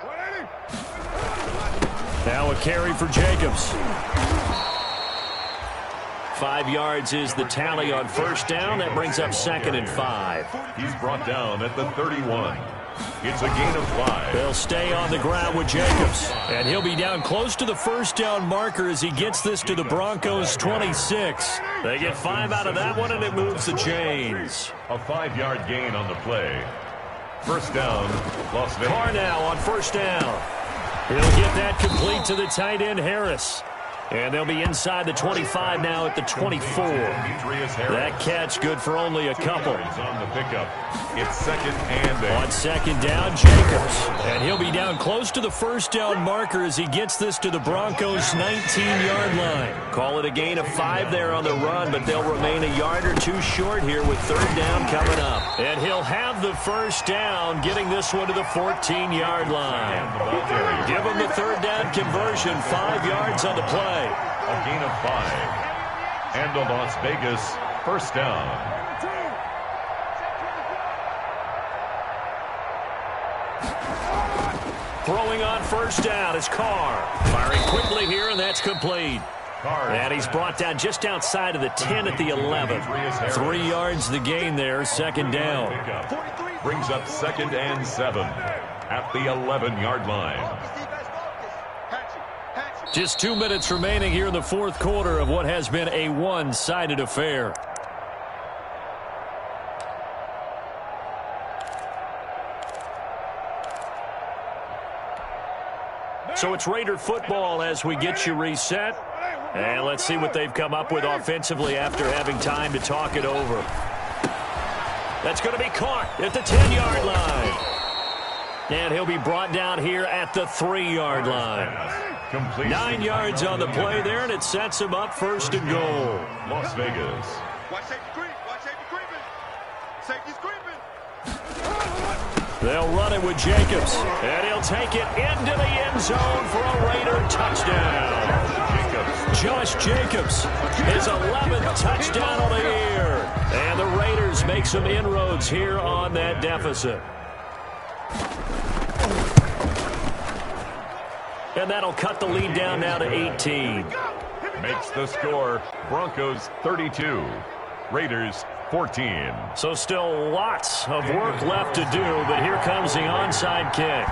180. Now a carry for Jacobs. 5 yards is the tally on first down. That brings up 2nd and 5. He's brought down at the 31. It's a gain of 5. They'll stay on the ground with Jacobs. And he'll be down close to the first down marker as he gets this to the Broncos' 26. They get 5 out of that one, and it moves the chains. A 5-yard gain on the play. First down, Las Vegas. Carr now on first down. He'll get that complete to the tight end, Harris. And they'll be inside the 25 now at the 24. That catch good for only a couple. On the pickup. It's 2nd and 8. On second down, Jacobs. And he'll be down close to the first down marker as he gets this to the Broncos' 19-yard line. Call it a gain of 5 there on the run, but they'll remain a yard or two short here with third down coming up. And he'll have the first down, getting this one to the 14-yard line. Give him the third down conversion, 5 yards on the play. A gain of 5. And a Las Vegas first down. Throwing on first down is Carr. Firing quickly here, and that's complete. And he's brought down just outside of the 10 at the 11. 3 yards the gain there, second down. Brings up 2nd and 7 at the 11-yard line. Just 2 minutes remaining here in the fourth quarter of what has been a one-sided affair. So it's Raider football as we get you reset. And let's see what they've come up with offensively after having time to talk it over. That's going to be caught at the 10-yard line. And he'll be brought down here at the 3-yard line. 9 yards on the play there, and it sets him up first and goal. Las Vegas. Watch safety creep. Watch safety creeping. Safety's creeping. They'll run it with Jacobs, and he'll take it into the end zone for a Raider touchdown. Josh Jacobs, his 11th touchdown of the year. And the Raiders make some inroads here on that deficit. And that'll cut the lead down now to 18. Makes the score Broncos 32, Raiders 14. So still lots of work left to do, but here comes the onside kick.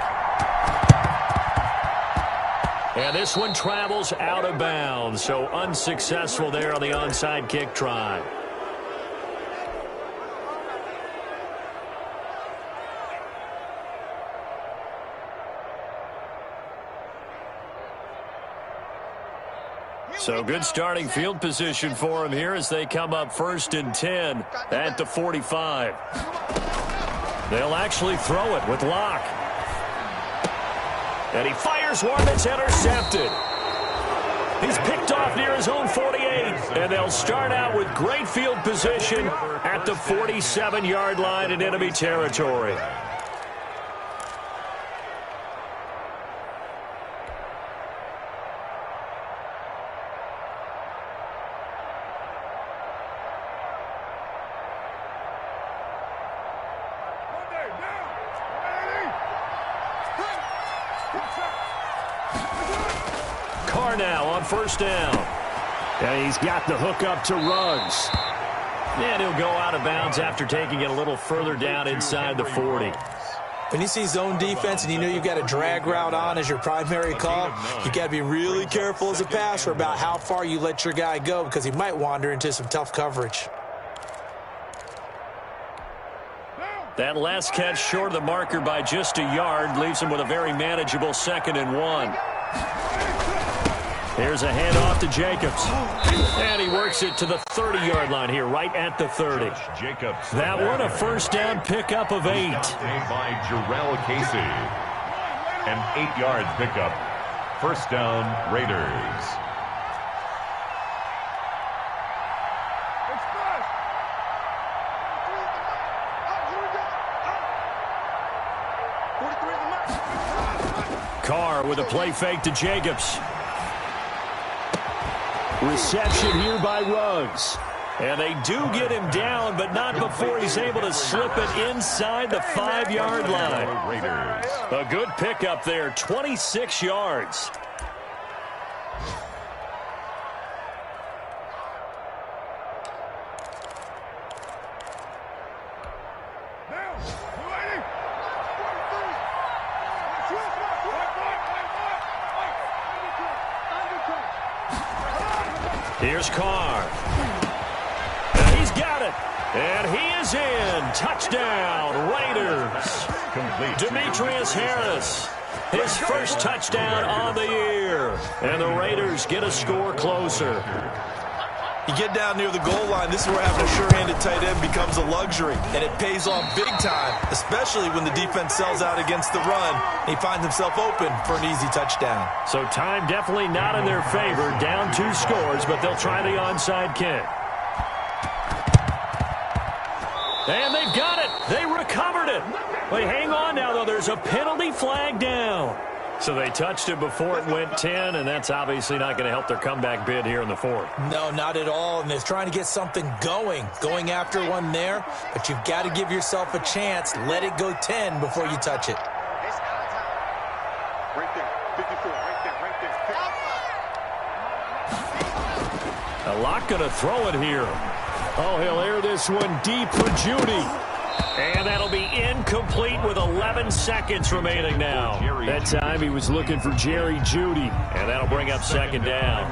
And this one travels out of bounds, so unsuccessful there on the onside kick try. So good starting field position for him here as they come up 1st and 10 at the 45. They'll actually throw it with Locke. And he fires one that's intercepted. He's picked off near his own 48. And they'll start out with great field position at the 47-yard line in enemy territory. Now on 1st down. And he's got the hook up to Ruggs. And he'll go out of bounds after taking it a little further down inside the 40. When you see zone defense and you know you've got a drag route on as your primary call, you got to be really careful as a passer about how far you let your guy go because he might wander into some tough coverage. That last catch short of the marker by just a yard leaves him with a very manageable 2nd and 1. Here's a handoff to Jacobs. And he works it to the 30-yard line here, right at the 30. Jacobs. That one a 1st down pickup of 8. Made by Jarrell Casey. An 8-yard pickup. 1st down, Raiders. Carr with a play fake to Jacobs. Reception here by Ruggs. And they do get him down, but not before he's able to slip it inside the 5-yard line. Raiders. A good pickup there, 26 yards. Here's Carr. And he's got it. And he is in. Touchdown, Raiders. Complete. Demetrius Harris, his first touchdown on the year. And the Raiders get a score closer. You get down near the goal line, this is where having a sure-handed tight end becomes a luxury, and it pays off big time, especially when the defense sells out against the run. He finds himself open for an easy touchdown. So time definitely not in their favor. Down 2 scores, but they'll try the onside kick. And they've got it. They recovered it. They hang on now, though. There's a penalty flag down. So they touched it before it went 10, and that's obviously not going to help their comeback bid here in the 4th. No, not at all, and they're trying to get something going after one there, but you've got to give yourself a chance. Let it go 10 before you touch it. Right there, 54, right there. A lot going to throw it here. Oh, he'll air this one deep for Judy. And that'll be incomplete with 11 seconds remaining now. That time he was looking for Jerry Judy. And that'll bring up 2nd down.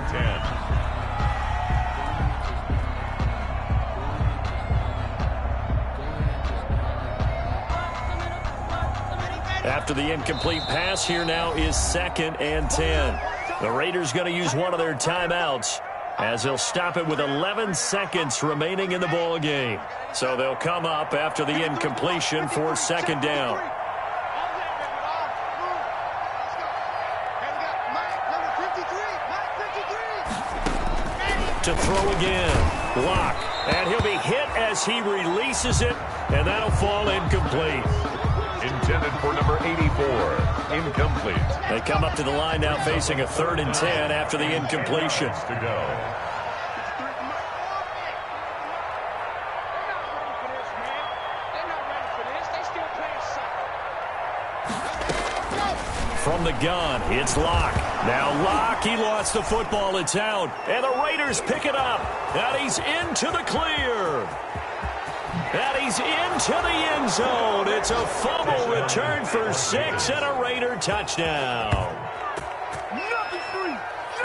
After the incomplete pass, here now is 2nd and 10. The Raiders going to use one of their timeouts as they'll stop it with 11 seconds remaining in the ball game. So they'll come up after the incompletion for 2nd down. To throw again, Locke, and he'll be hit as he releases it, and that'll fall incomplete. Intended for number 84, incomplete. They come up to the line now facing a 3rd and 10 after the incompletion. To go. From the gun, it's Locke. Now Locke, he lost the football. It's out. And the Raiders pick it up. And he's into the clear. And he's into the end zone. It's a fumble return for 6 and a Raider touchdown. Nothing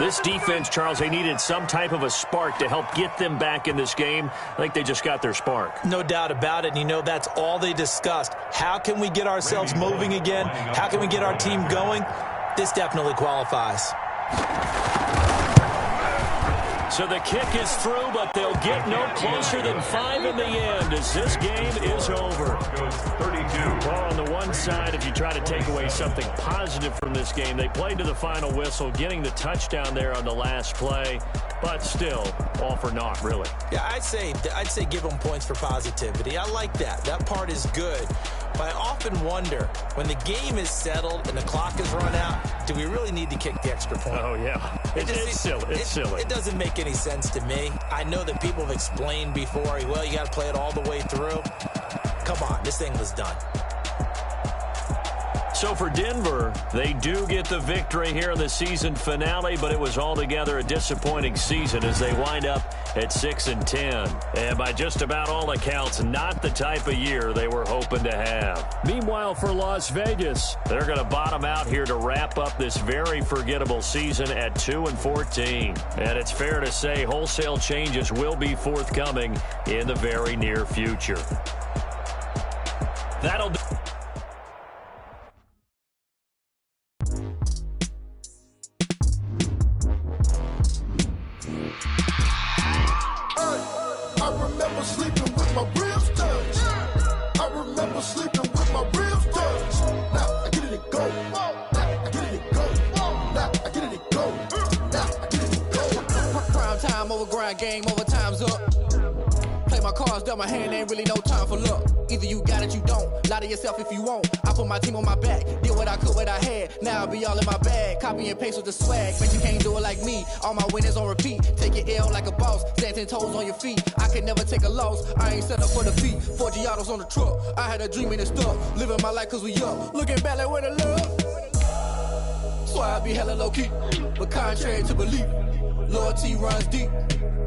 This defense, Charles, they needed some type of a spark to help get them back in this game. I think they just got their spark. No doubt about it. And, you know, that's all they discussed. How can we get ourselves moving again? How can we get our team going? This definitely qualifies. So the kick is through, but they'll get no closer than 5 in the end as this game is over. 32. Well, on the one side, if you try to take away something positive from this game, they played to the final whistle, getting the touchdown there on the last play, but still, all for naught, really. Yeah, I'd say give them points for positivity. I like that. That part is good. But I often wonder, when the game is settled and the clock is run out, do we really need to kick the extra point? Oh, yeah. It's silly. It's silly. It doesn't make any sense to me. I know that people have explained before, well, you got to play it all the way through. Come on, this thing was done. So for Denver, they do get the victory here in the season finale, but it was altogether a disappointing season as they wind up at 6-10. And by just about all accounts, not the type of year they were hoping to have. Meanwhile, for Las Vegas, they're going to bottom out here to wrap up this very forgettable season at 2-14. And it's fair to say wholesale changes will be forthcoming in the very near future. That'll do. Game over, time's up. Play my cards, dealt my hand, ain't really no time for luck. Either you got it, you don't. Lie to yourself if you won't. I put my team on my back, did what I could, what I had. Now I'll be all in my bag, copy and paste with the swag. But you can't do it like me, all my winners on repeat. Take your L like a boss, stand 10 toes on your feet. I can never take a loss, I ain't set up for defeat. 4 Giottos on the truck, I had a dream and it stuck. Living my life cause we up, looking back like where the love. So I be hella low key, but contrary to belief, loyalty runs deep.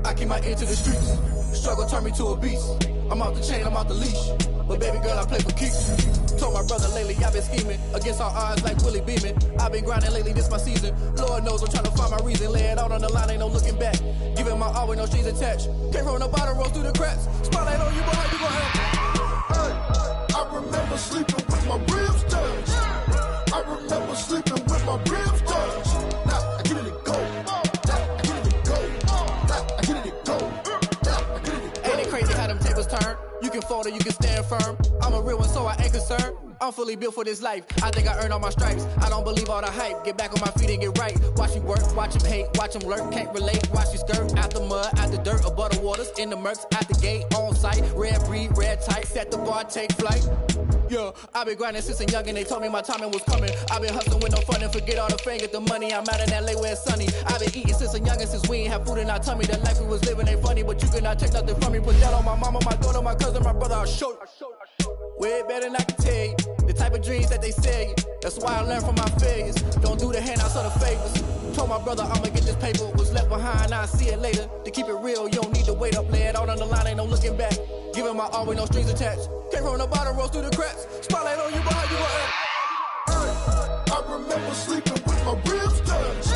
I keep my ear to the streets. Struggle turned me to a beast. I'm off the chain, I'm off the leash. But baby girl, I play for keeps. Told my brother lately, I've been scheming against all odds like Willie Beeman. I've been grinding lately, this my season. Lord knows I'm trying to find my reason. Lay it out on the line, ain't no looking back. Giving my all with no strings attached. Came from the bottom, roll through the cracks. Spotlight on you, but how you gon' help? Hey, I remember sleeping with my ribs touched. I remember sleeping with my ribs touched. Now I get it and go. Turn. You can fold or you can stand firm. I'm a real one, so I ain't concerned. I'm fully built for this life. I think I earned all my stripes. I don't believe all the hype. Get back on my feet and get right. Watch me work, watch him hate, watch him lurk. Can't relate, watch you skirt. Out the mud, out the dirt, above the waters, in the murks, out the gate, on site. Red breed, red tight, set the bar, take flight. Yeah, I been grinding since a youngin'. They told me my timing was coming. I been hustling with no fun and forget all the fame, get the money. I'm out in LA where it's sunny. I been eating since a youngin', since we ain't have food in our tummy. The life we was living ain't funny, but you cannot take nothing from me. Put that on my mama, my daughter, my cousin, my brother. I'll show you. Way better than I can tell you. The type of dreams that they sell you. That's why I learned from my failures. Don't do the handouts or the favors. Told my brother I'ma get this paper. Was left behind, I'll see it later. To keep it real, you don't need to wait up. Lay it out on the line, ain't no looking back. Giving my all with no strings attached. Came from the bottom, rose through the cracks. Spotlight on you, but how you gon' act? I remember sleeping with my ribs touched.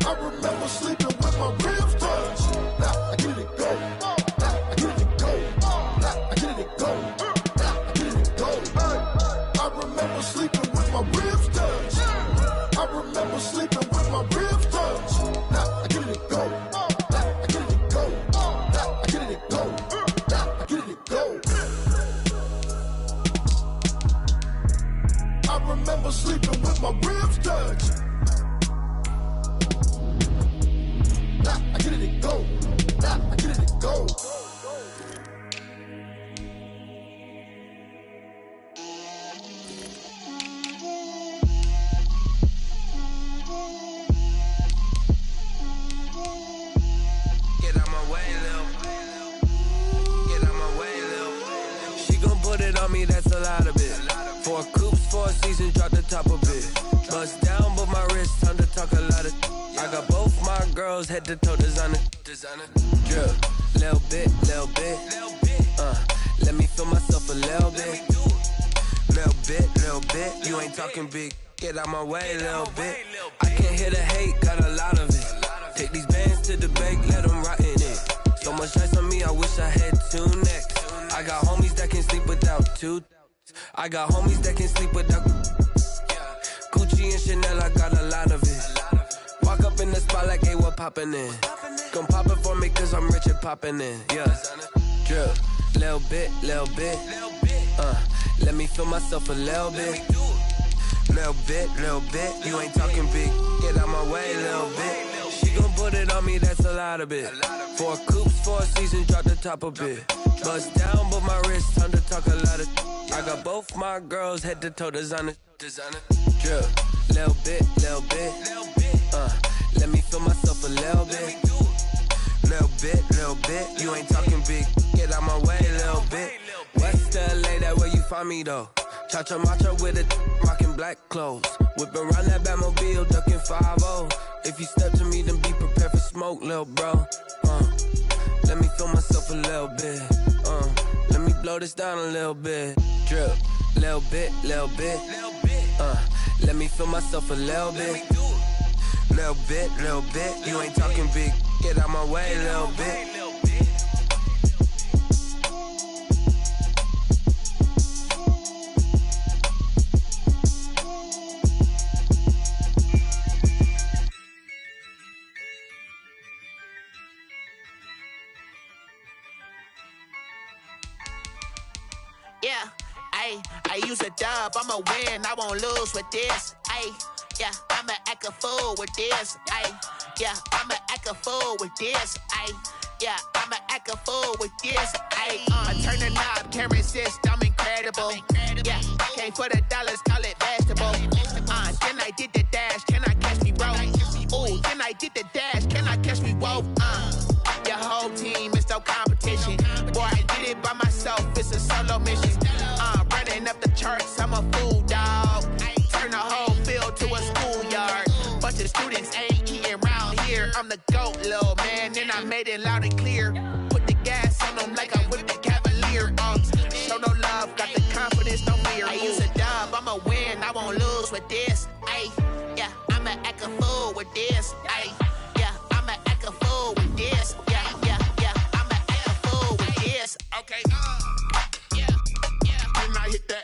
I remember sleeping with my ribs touched. Now I get it and go. Now I get it and go. Now I get it and go. Now I get it and go. I remember sleeping with my ribs touched. I remember sleeping with my ribs touched. Now I get it and go. Now I get it and go. Now I get it and go. Now I get it and go. I remember sleeping with my ribs touched. Now I get it and go. Now I get it and go. Get out my way, Lil. Get out my way, Lil. She gon' put it on me, that's a lot of it. 4 coops, 4 seasons, drop the top of it. Bust down, but my wrist, time to talk a lot of. I got both my girls, head to toe designer. Drip, little bit, little bit. Let me feel myself a little bit. Little bit, you ain't talking big. Get out my way, little bit. I can't hear the hate, got a lot of it. Take these bands to the bank, let them rot in it. So much ice on me, I wish I had 2 necks. I got homies that can sleep without 2. I got homies that can sleep without Gucci and Chanel, I got a lot of it. Walk up in the spot like, hey, what poppin' in? Gon' pop it for me cause I'm rich and poppin' in, yeah. Drip, little bit, let me feel myself a little bit. Little bit, you ain't talking big. Get out my way, little bit. She gon' put it on me, that's a lot of it. 4 coops, 4 seasons, drop the top a bit. Bust down, but my wrist, time to talk a lot of. I got both my girls head to toe designer. Drip, little bit, let me feel myself a little bit. Little bit, you ain't talking big. Get out my way, little bit. West LA, that where you find me though. Cha-cha matcha with a rockin' black clothes. Whippin' around that Batmobile, duckin' 5-0. If you step to me, then be prepared for smoke, lil' bro. Let me feel myself a little bit. Let me blow this down a little bit. Drip, little bit. Let me feel myself a little bit. Little bit, you ain't talking big. Get out my way, little bit. Yeah, I use a dub, I'ma win, I won't lose with this. Yeah, I'ma act a fool with this. Yeah, I'ma act a fool with this. Yeah, I'ma act a fool with this. I turn the knob, can't resist, I'm incredible. Yeah, came for the dollars, call it vegetable. Then I did the dash, can I catch me, bro? Ooh, then I did the dash, can I catch me, whoa? Your whole team is no competition. Boy, I did it by myself, it's a solo mission. Running up the charts, I'm a fool, dog. Turn the whole field to a schoolyard. Bunch of students ain't eating round here. I'm the GOAT, little man, and I made it loud and clear. Put the gas on them like I whipped the Cavalier. Show no love, got the confidence, no fear. I use a dub, I'ma win, I won't lose with this. Yeah, I'ma act a fool with this. Yeah, I'ma act a fool with this. Yeah, I'ma act a fool with this. Okay, and I hit that.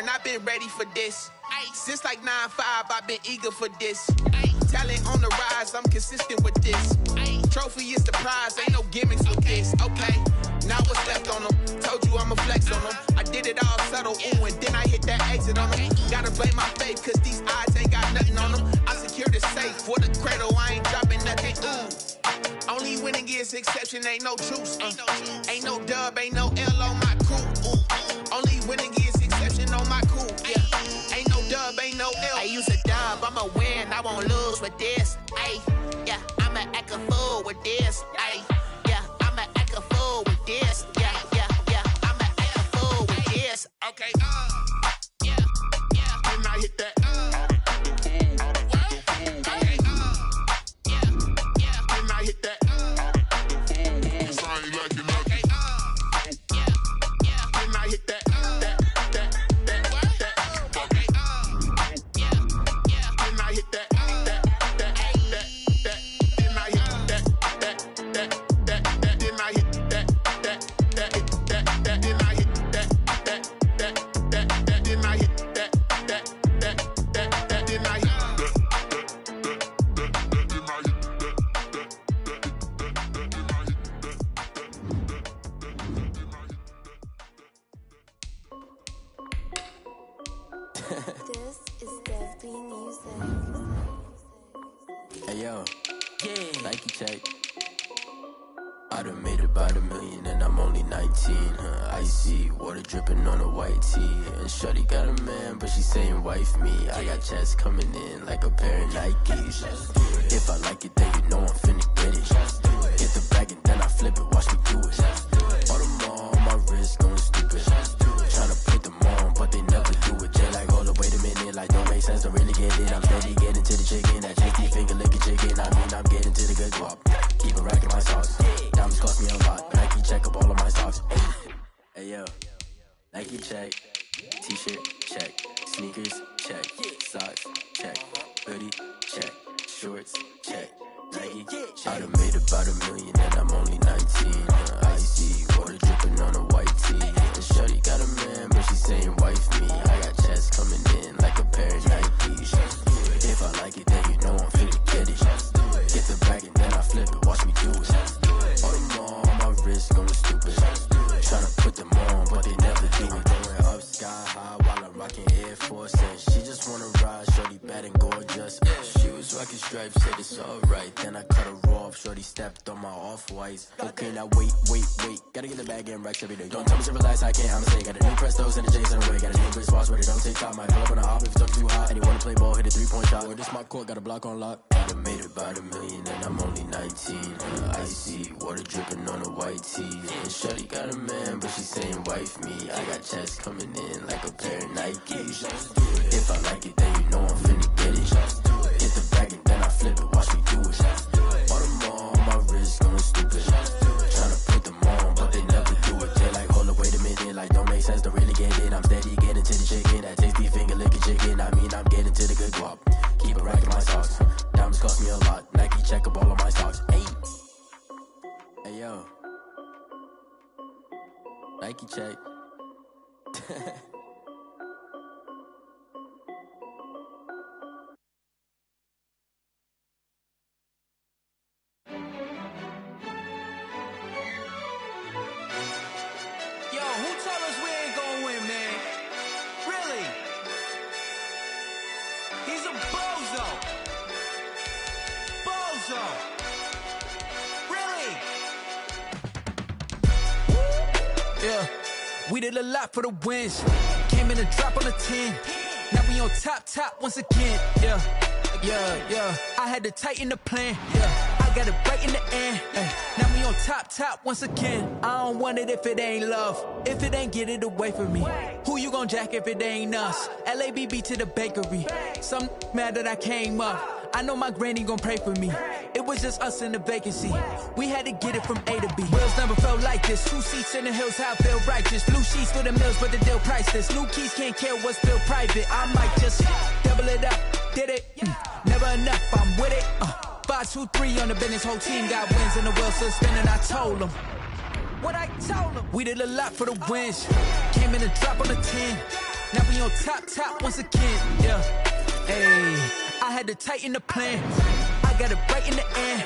I've been ready for this. Since like 9-5, I've been eager for this. Talent on the rise, I'm consistent with this. Trophy is the prize, ain't no gimmicks with this. Okay, now what's left on them? Told you I'ma flex on them. I did it all subtle, ooh, and then I hit that exit on them. Gotta blame my faith, cause these odds ain't got nothing on them. I secure the safe for the cradle, I ain't dropping nothing, ooh. Only winning is exception, ain't no truce. Ain't no dub, ain't no L on my crew. Ooh. Only winning is exception on my crew. Yeah, ain't no dub, ain't no L. I use a dub, I'ma win, I won't lose with this. Yeah, I'ma act a fool with this. Yeah, I'ma act a fool with this. Yeah, I'ma act a fool with this. Okay, and I hit that. This is Dev Music. Hey yo, Nike check. I done made about $1 million and I'm only 19. Icy water dripping on a white tee. And shorty got a man, but she saying wife me. I got checks coming in like a pair of Nikes. If I like it, then you know I'm finna get it. Get the bag and then I flip it, watch me do it. All the more on my wrist, gonna Nike check, t-shirt check, sneakers check, socks check, hoodie check, shorts check, Nike check. I done made about $1 million and I'm only 19. Icy water dripping on a white tee. And shorty got a man, but she saying wife me. I got checks coming in like a pair of Nikes. If I like it, then you know I'm finna get it. Get the bag and then I flip it. Watch me do it. All them all on my wrist going stupid. Tryna put them on, but they never do it. Going up sky high while I'm rocking Air Force. And she just wanna ride, shorty bad and gorgeous. She was rocking stripes, said it's alright. Then I cut her off, shorty stepped on my off-whites. Okay, now wait. Gotta get the bag and racks every day. Don't tell me to relax, I can't, I'm say. Got a new Prestos and a J's in the way. Got a new wrist watch, but it don't take time. Might pull up on a hop if it's talking too hot. And you wanna play ball, hit a 3-point shot. With this my court, got a block on lock. I done made about $1 million and I'm only 19. Icy water dripping on a white tee. And shorty got a man, but she saying wife me. I got checks coming in like a pair of Nikes. If I like it, then you know I'm finna get it. Hit the bag and then I flip it, watch me do it. All them all on my wrist going stupid. Tryna put them on, but they never do it. They're like, hold up, wait a minute, like don't make sense, don't really get it. I'm steady getting to the chicken, that tasty finger licking chicken. I mean, I'm getting to the good guap. Keep it racking my socks. Diamonds cost me a lot. Nike check up all of my stocks. Hey yo, Nike check. We did a lot for the wins. Came in a drop on the 10. Now we on top once again. Yeah. I had to tighten the plan. Yeah. I got it right in the end. Now we on top once again. I don't want it if it ain't love. If it ain't, get it away from me. Who you gon' jack if it ain't us? LABB to the bakery. Some mad that I came up. I know my granny gon' pray for me. It was just us in the vacancy. We had to get it from A to B. Wheels never felt like this. 2 seats in the hills, how I feel righteous. Blue sheets for the mills, but the deal priceless. New keys can't care what's still private. I might just double it up. Did it? Never enough, I'm with it. 5, 2, 3 on the business. Whole team got wins and the wheels still spinning. I told them what I told them. We did a lot for the wins. Came in a drop on the 10. Now we on top once again. Yeah. Hey, I had to tighten the plan. I got it right in the end.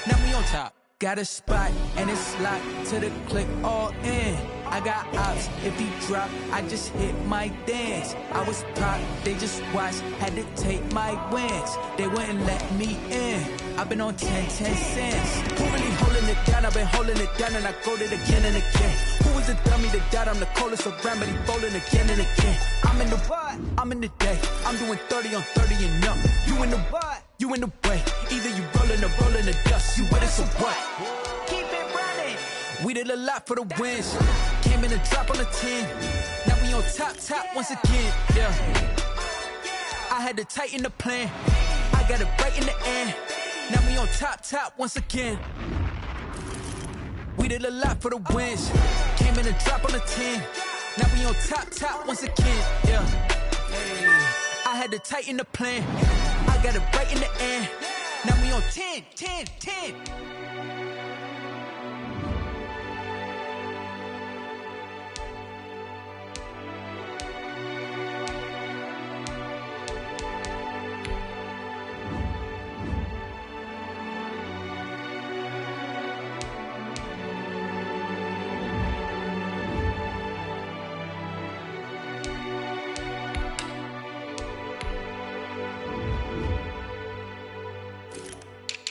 Now we on top. Got a spot and it's locked to the click all in. I got ops, if he drop, I just hit my dance. I was pop, they just watched, had to take my wins. They wouldn't let me in. I've been on 10 cents. Who really holding it down? I've been holding it down and I go it again and again. Who was the dummy that died? I'm the coldest around, but he falling again and again. I'm in the what? I'm in the day. I'm doing 30 on 30 and up. You in the what? You in the way. Either you rolling or rolling the dust. You with us or what? Keep it running. We did a lot for the wins. Came in a drop on the 10. Now we on top once again. Yeah. I had to tighten the plan. I got it right in the end. Now we on top once again. We did a lot for the wins. Came in a drop on the 10. Now we on top once again. Yeah. I had to tighten the plan. I got it right in the end. Now we on 10.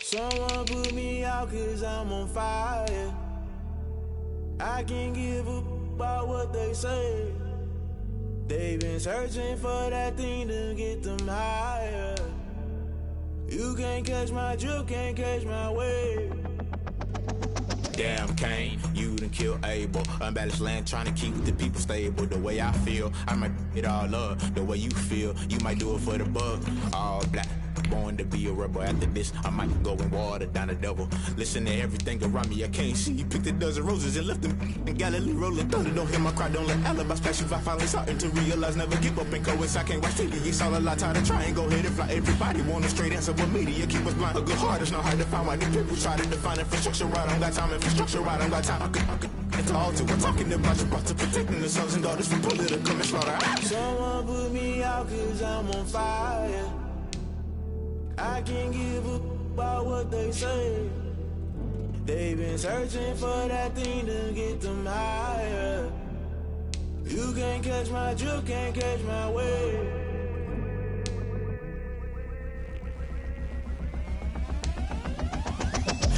Someone put me out cause I'm on fire. I can't give a about what they say. They've been searching for that thing to get them higher. You can't catch my drift, can't catch my wave. Damn Kane, you done kill Abel. Unbalanced land, trying to keep the people stable. The way I feel, I might it all up. The way you feel, you might do it for the buck. All black, born to be a rebel. After this, I might go and water down the devil. Listen to everything around me, I can't see. Picked a dozen roses and left them in Galilee rolling thunder. Don't hear my cry, don't let alibis flash. If I finally starting to realize, never give up and coincide. I can't watch TV, it's all a lot. Tired of trying, go ahead and fly. Everybody want a straight answer, but media keep us blind. A good heart is not hard to find. Why the people try to define infrastructure right? I don't got time, infrastructure right, I don't got time. I could it's all to we're talking about to protecting the sons and daughters from political and slaughter. Someone put me out cause I'm on fire. I can't give a about what they say. They've been searching for that thing to get them higher. You can't catch my drift, can't catch my wave.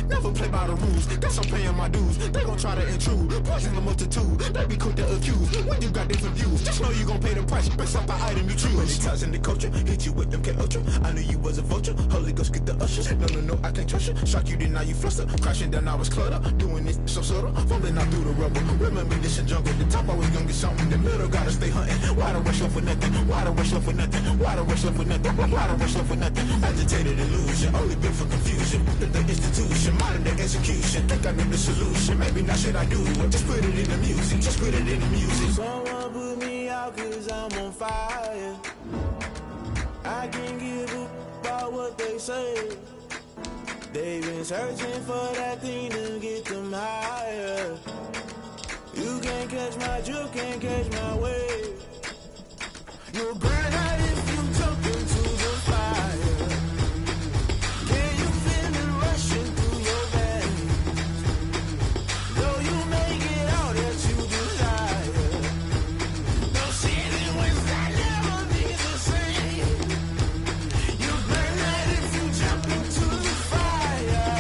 Never play by the rules, guess I'm paying my dues. They gon' try to intrude, poison the multitude. They be quick to accuse, when you got different views. Just know you gon' pay the price, based off the item you choose. When it ties in the culture, hit you with MK Ultra. I knew you was a vulture, Holy Ghost get the ushers. No, I can't trust you. Shock you, then now you fluster. Crashing down, I was cluttered. Doing this so subtle, fumbling out through the rubble. Remember this in jungle, the top always gonna get something. The middle gotta stay hunting. Why the rush left with nothing? Why the rush left with nothing? Why the rush left with nothing? Why the rush left with nothing? Agitated illusion, only built for confusion. The institution, modern day execution. Think I know the solution. Maybe not should I do it? Just put it in the music. Just put it in the music. Someone put me out cause I'm on fire. I can't give a about what they say. They've been searching for that thing to get them higher. You can't catch my drift, can't catch my wave. You'll burn out if you jump into the fire. Can you feel it rushing through your veins? Though you may get all that you desire. No ceiling wins, I never be the same. You burn out if you jump into the fire.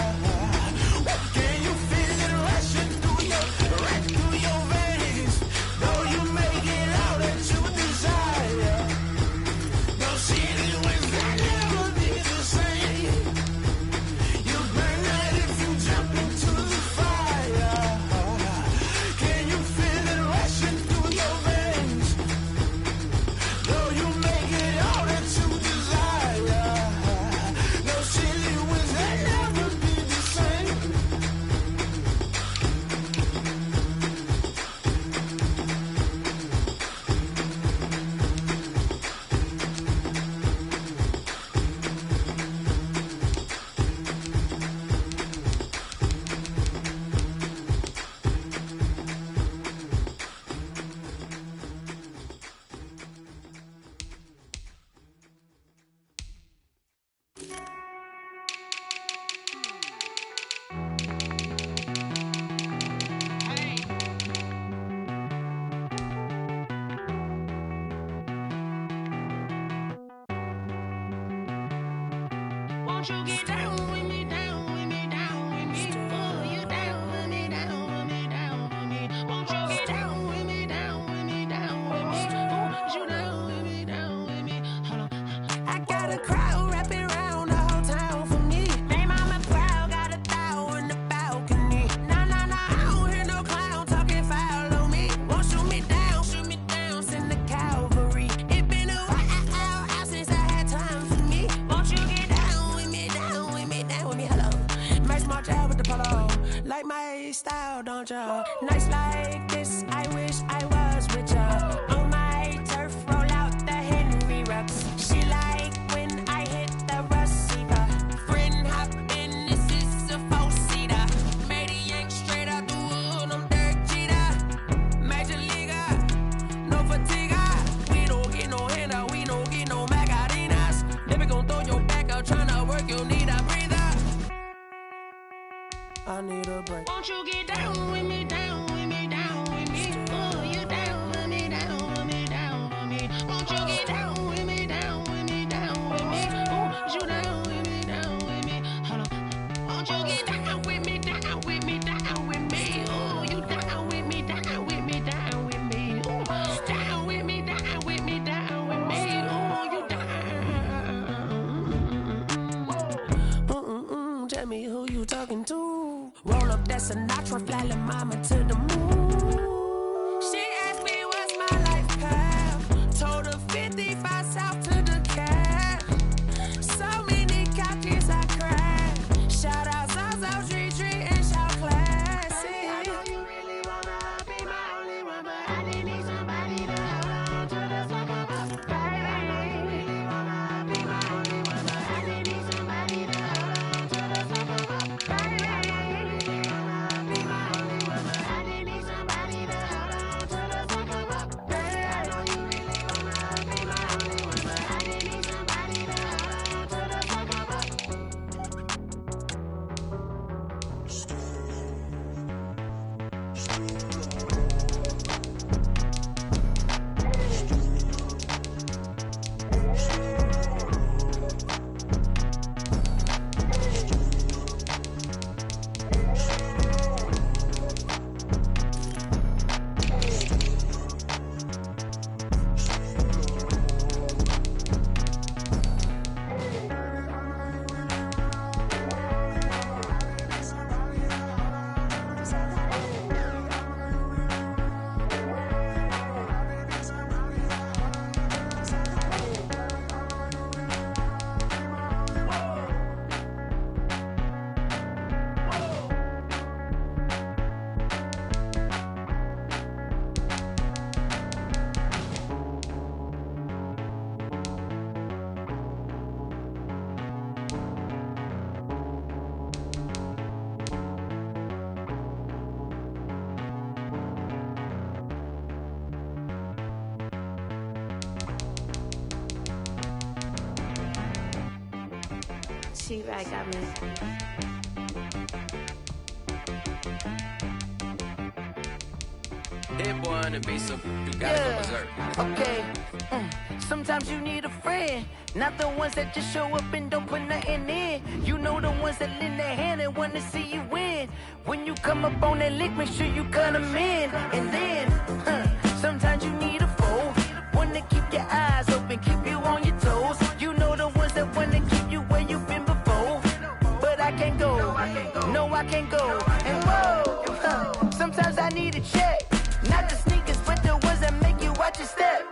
Can you feel it rushing through your veins? Though you may get all that you desire. No ceiling wins, I never be the same. You burn out if you jump into the fire. Can you feel it rushing through your veins? Though you may get all that you desire. No ceiling wins, I never be the same. Won't you get down with me, down with me, down with me? Oh, you down with me, down with me, down with me. Won't you get down with me, down with me, down with me? Oh, you down with me, down with me? Hold on. I got a crowd wrapping around the whole town for me. They mama proud, got a thou in the balcony. Nah, I don't hear no clown talking foul on me. Won't shoot me down, send the cavalry. It been a while since I had time for me. Won't you get down with me, down with me, down with me? Hello. Nice march out with the polo. Like my style, don't ya? Nice like this, I wish I was with ya. On my turf, roll out the Henry Rux. She like when I hit the receiver. Friend hop in, this is a four-seater. Made a yank straight out the wood, I'm Derek Jeter. Major leaguer, no fatigue. We don't get no handout, we don't get no Macarinas. Never gon' throw your back out, tryna work, you need a breather. I need a break. Won't you get down with me, down with me, down with me? Oh, you down with me, down with me, down with me? Won't you get down with me, down with me, down with me? Oh, you down with me, down with me? Hold on. Won't you get down with me, down with me, down with me? Oh, you down with me, down with me, down with me? Oh, down with me, down with me, down with me? Oh, you down. Tell me who you talking to. Roll up that Sinatra, fly la mama to the moon. She asked me what's my life path. Told her 55 south to the cap. So many She-Rag got me. That boy on the beat, so you gotta go berserk. Okay. Sometimes you need a friend, not the ones that just show up and don't put nothing in. You know the ones that lend their hand and want to see you win. When you come up on that lick, make sure you cut them in. And then, sometimes you need a foe, one to keep your eyes open, keep you on your toes. You know the ones that want to keep you where you've been before. But I can't go, no I can't go. And whoa, sometimes I need a check. Not the sneakers, but the ones that make you watch your step.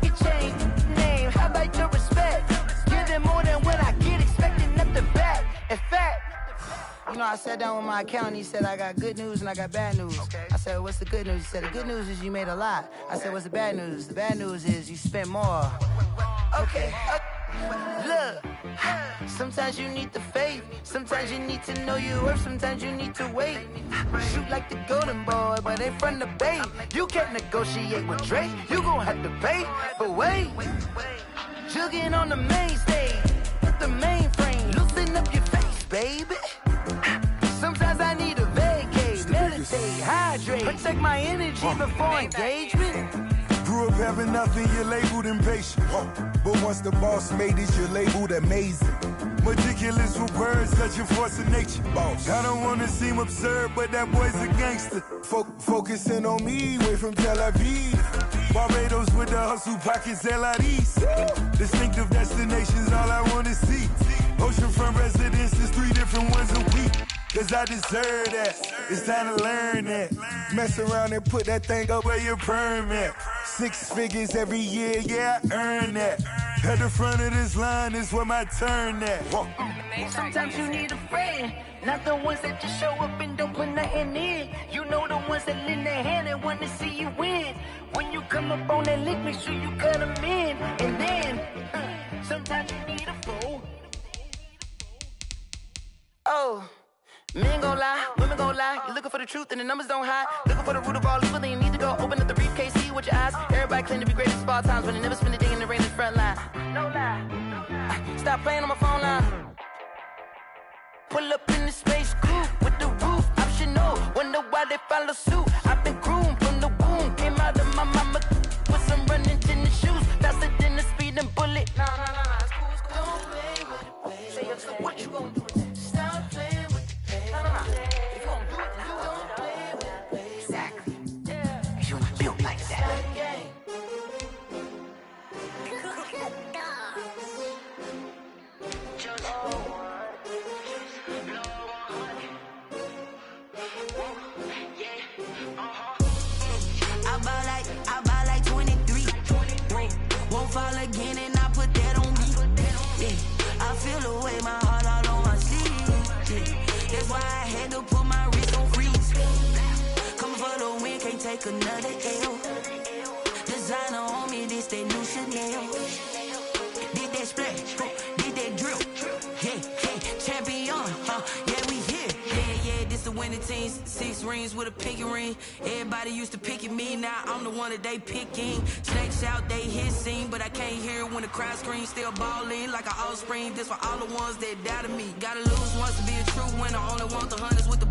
Your chain, name, how about your respect? Give them more than what I get, expecting nothing back. In fact, you know, I sat down with my accountant, he said I got good news and I got bad news. I said, what's the good news? He said, the good news is you made a lot. I said, what's the bad news? The bad news is you spent more. Okay. Look, sometimes you need the faith, sometimes you need to know your worth, sometimes you need to wait. Shoot like the golden boy, but ain't from the bay. You can't negotiate with Drake, you gon' have to pay. But wait, jugging on the main stage, with the mainframe, loosen up your face, baby. Sometimes I need a vacate, meditate, hydrate, protect my energy before engagement. Grew up having nothing, you're labeled impatient. But once the boss made it, you're labeled amazing. Meticulous with words, such a force of nature. I don't wanna seem absurd, but that boy's a gangster. Focusing on me, way from Tel Aviv. Barbados with the hustle pockets, LIDs. Distinctive destinations, all I wanna see. Oceanfront residences, 3 different ones a week. Cause I deserve that, it's time to learn that. Mess around and put that thing up where your permit. 6 figures every year, yeah, I earn that. At the front of this line is where my turn at. Sometimes you need a friend, not the ones that just show up and don't put nothing in. You know the ones that lend their hand and want to see you win. When you come up on that lick, make sure you cut them in. And then, sometimes you need a foe. Oh. Men gon' lie, women gon' lie. You're looking for the truth and the numbers don't hide. Looking for the root of all evil, then you need to go open up the briefcase, see with your eyes. Everybody claim to be greatest of all times, but they never spend a day in the rain in the front line. No lie. Stop playing on my phone line. Pull up in the space coupe with the roof optional. Wonder why they follow suit. I've been groomed from the womb. Came out of my mama with some running tennis shoes. Faster than the speeding bullet. Nah, it's cool, it's cool. Don't play with the pain. Say, what you gon' do? Stop playing. If you don't do it, then you don't play with it. Exactly. You ain't built like that. I buy like 23. Won't fall again and I put that on me. Yeah, I feel the way my heart all on my sleeve. Yeah. That's why I had to put my wrist on freeze. Coming for the win, can't take another L. Designer on me, this that new Chanel. Did that splash, did that drill. Yeah, champion, yeah, we here. Yeah, this the winning team. 6 rings with a pinky ring. Everybody used to pick at me, now I'm the one that they picking. Snakes out, they hit scene, but I can't hear it when the crowd screams. Still ballin' like an offspring. This for all the ones that doubted me. Gotta lose once to be a true winner. Only want the hunters with the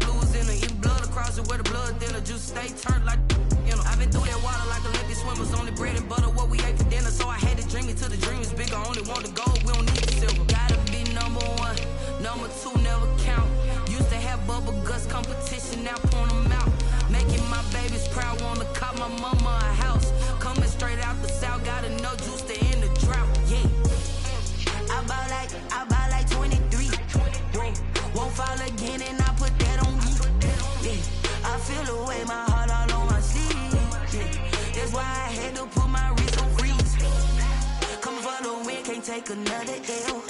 stay turned like, you know. I've been through that water like Olympic swimmers. Only bread and butter, what we ate for dinner. So I had to dream it till the dream is bigger. Only want the gold, we don't need the silver. Gotta be number one, number two never count. Used to have bubble guts competition, now point them out. Making my babies proud, wanna cop my mama a house. Coming straight out the south, got enough juice to end the drought. Yeah. I buy like 23. Won't fall again and I put that on me. Yeah. I feel the way, my heart all on my sleeve. Yeah. That's why I had to put my wrist on freeze. Coming for the win, can't take another L.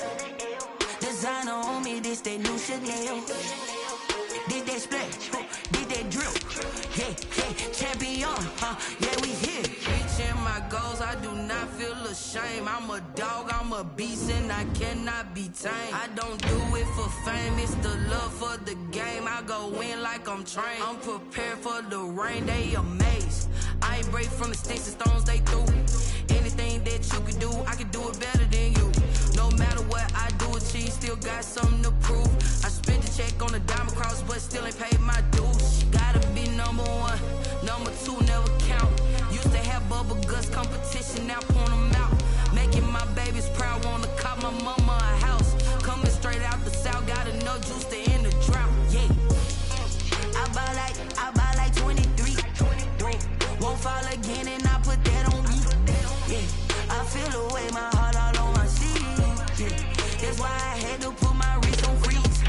Designer on me, this that new Chanel. Did that splash, did that drill. Yeah, yeah, champion, yeah, we here. Reaching my goals, I do not feel ashamed. I'm a dog, I'm a beast, and I cannot be tamed. I don't do it for fame, it's the love for the game. I go in like I'm trained. I'm prepared for the rain, they amazed. I ain't brave from the sticks and stones they threw. Anything that you can do, I can do it better than you. No matter what I do, achieve, still got something to prove. I spent the check on the diamond cross, but still ain't paid my dues. Gotta be number one, number two never count. Used to have bubble guts competition, now point them out. Making my babies proud, wanna cop my mama a house. Coming straight out the south, got enough juice to end the drought. Yeah. I buy like 23. Won't fall again and I put that on me. Yeah. I feel the way, my heart all on my sleeve. Yeah. That's why I had to put my wrist on freeze.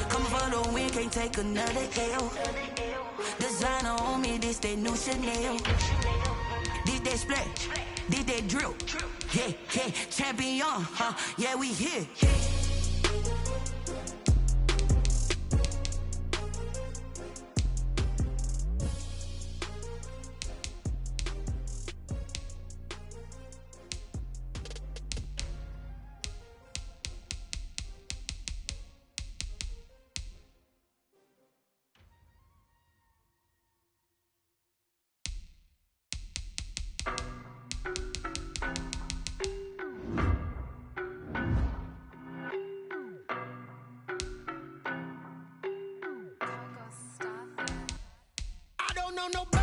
Coming for the win, can't take another L. Designer on me, this that new Chanel. Did that splash, did that drill. Yeah, yeah, champion, yeah, we here. I don't know nobody.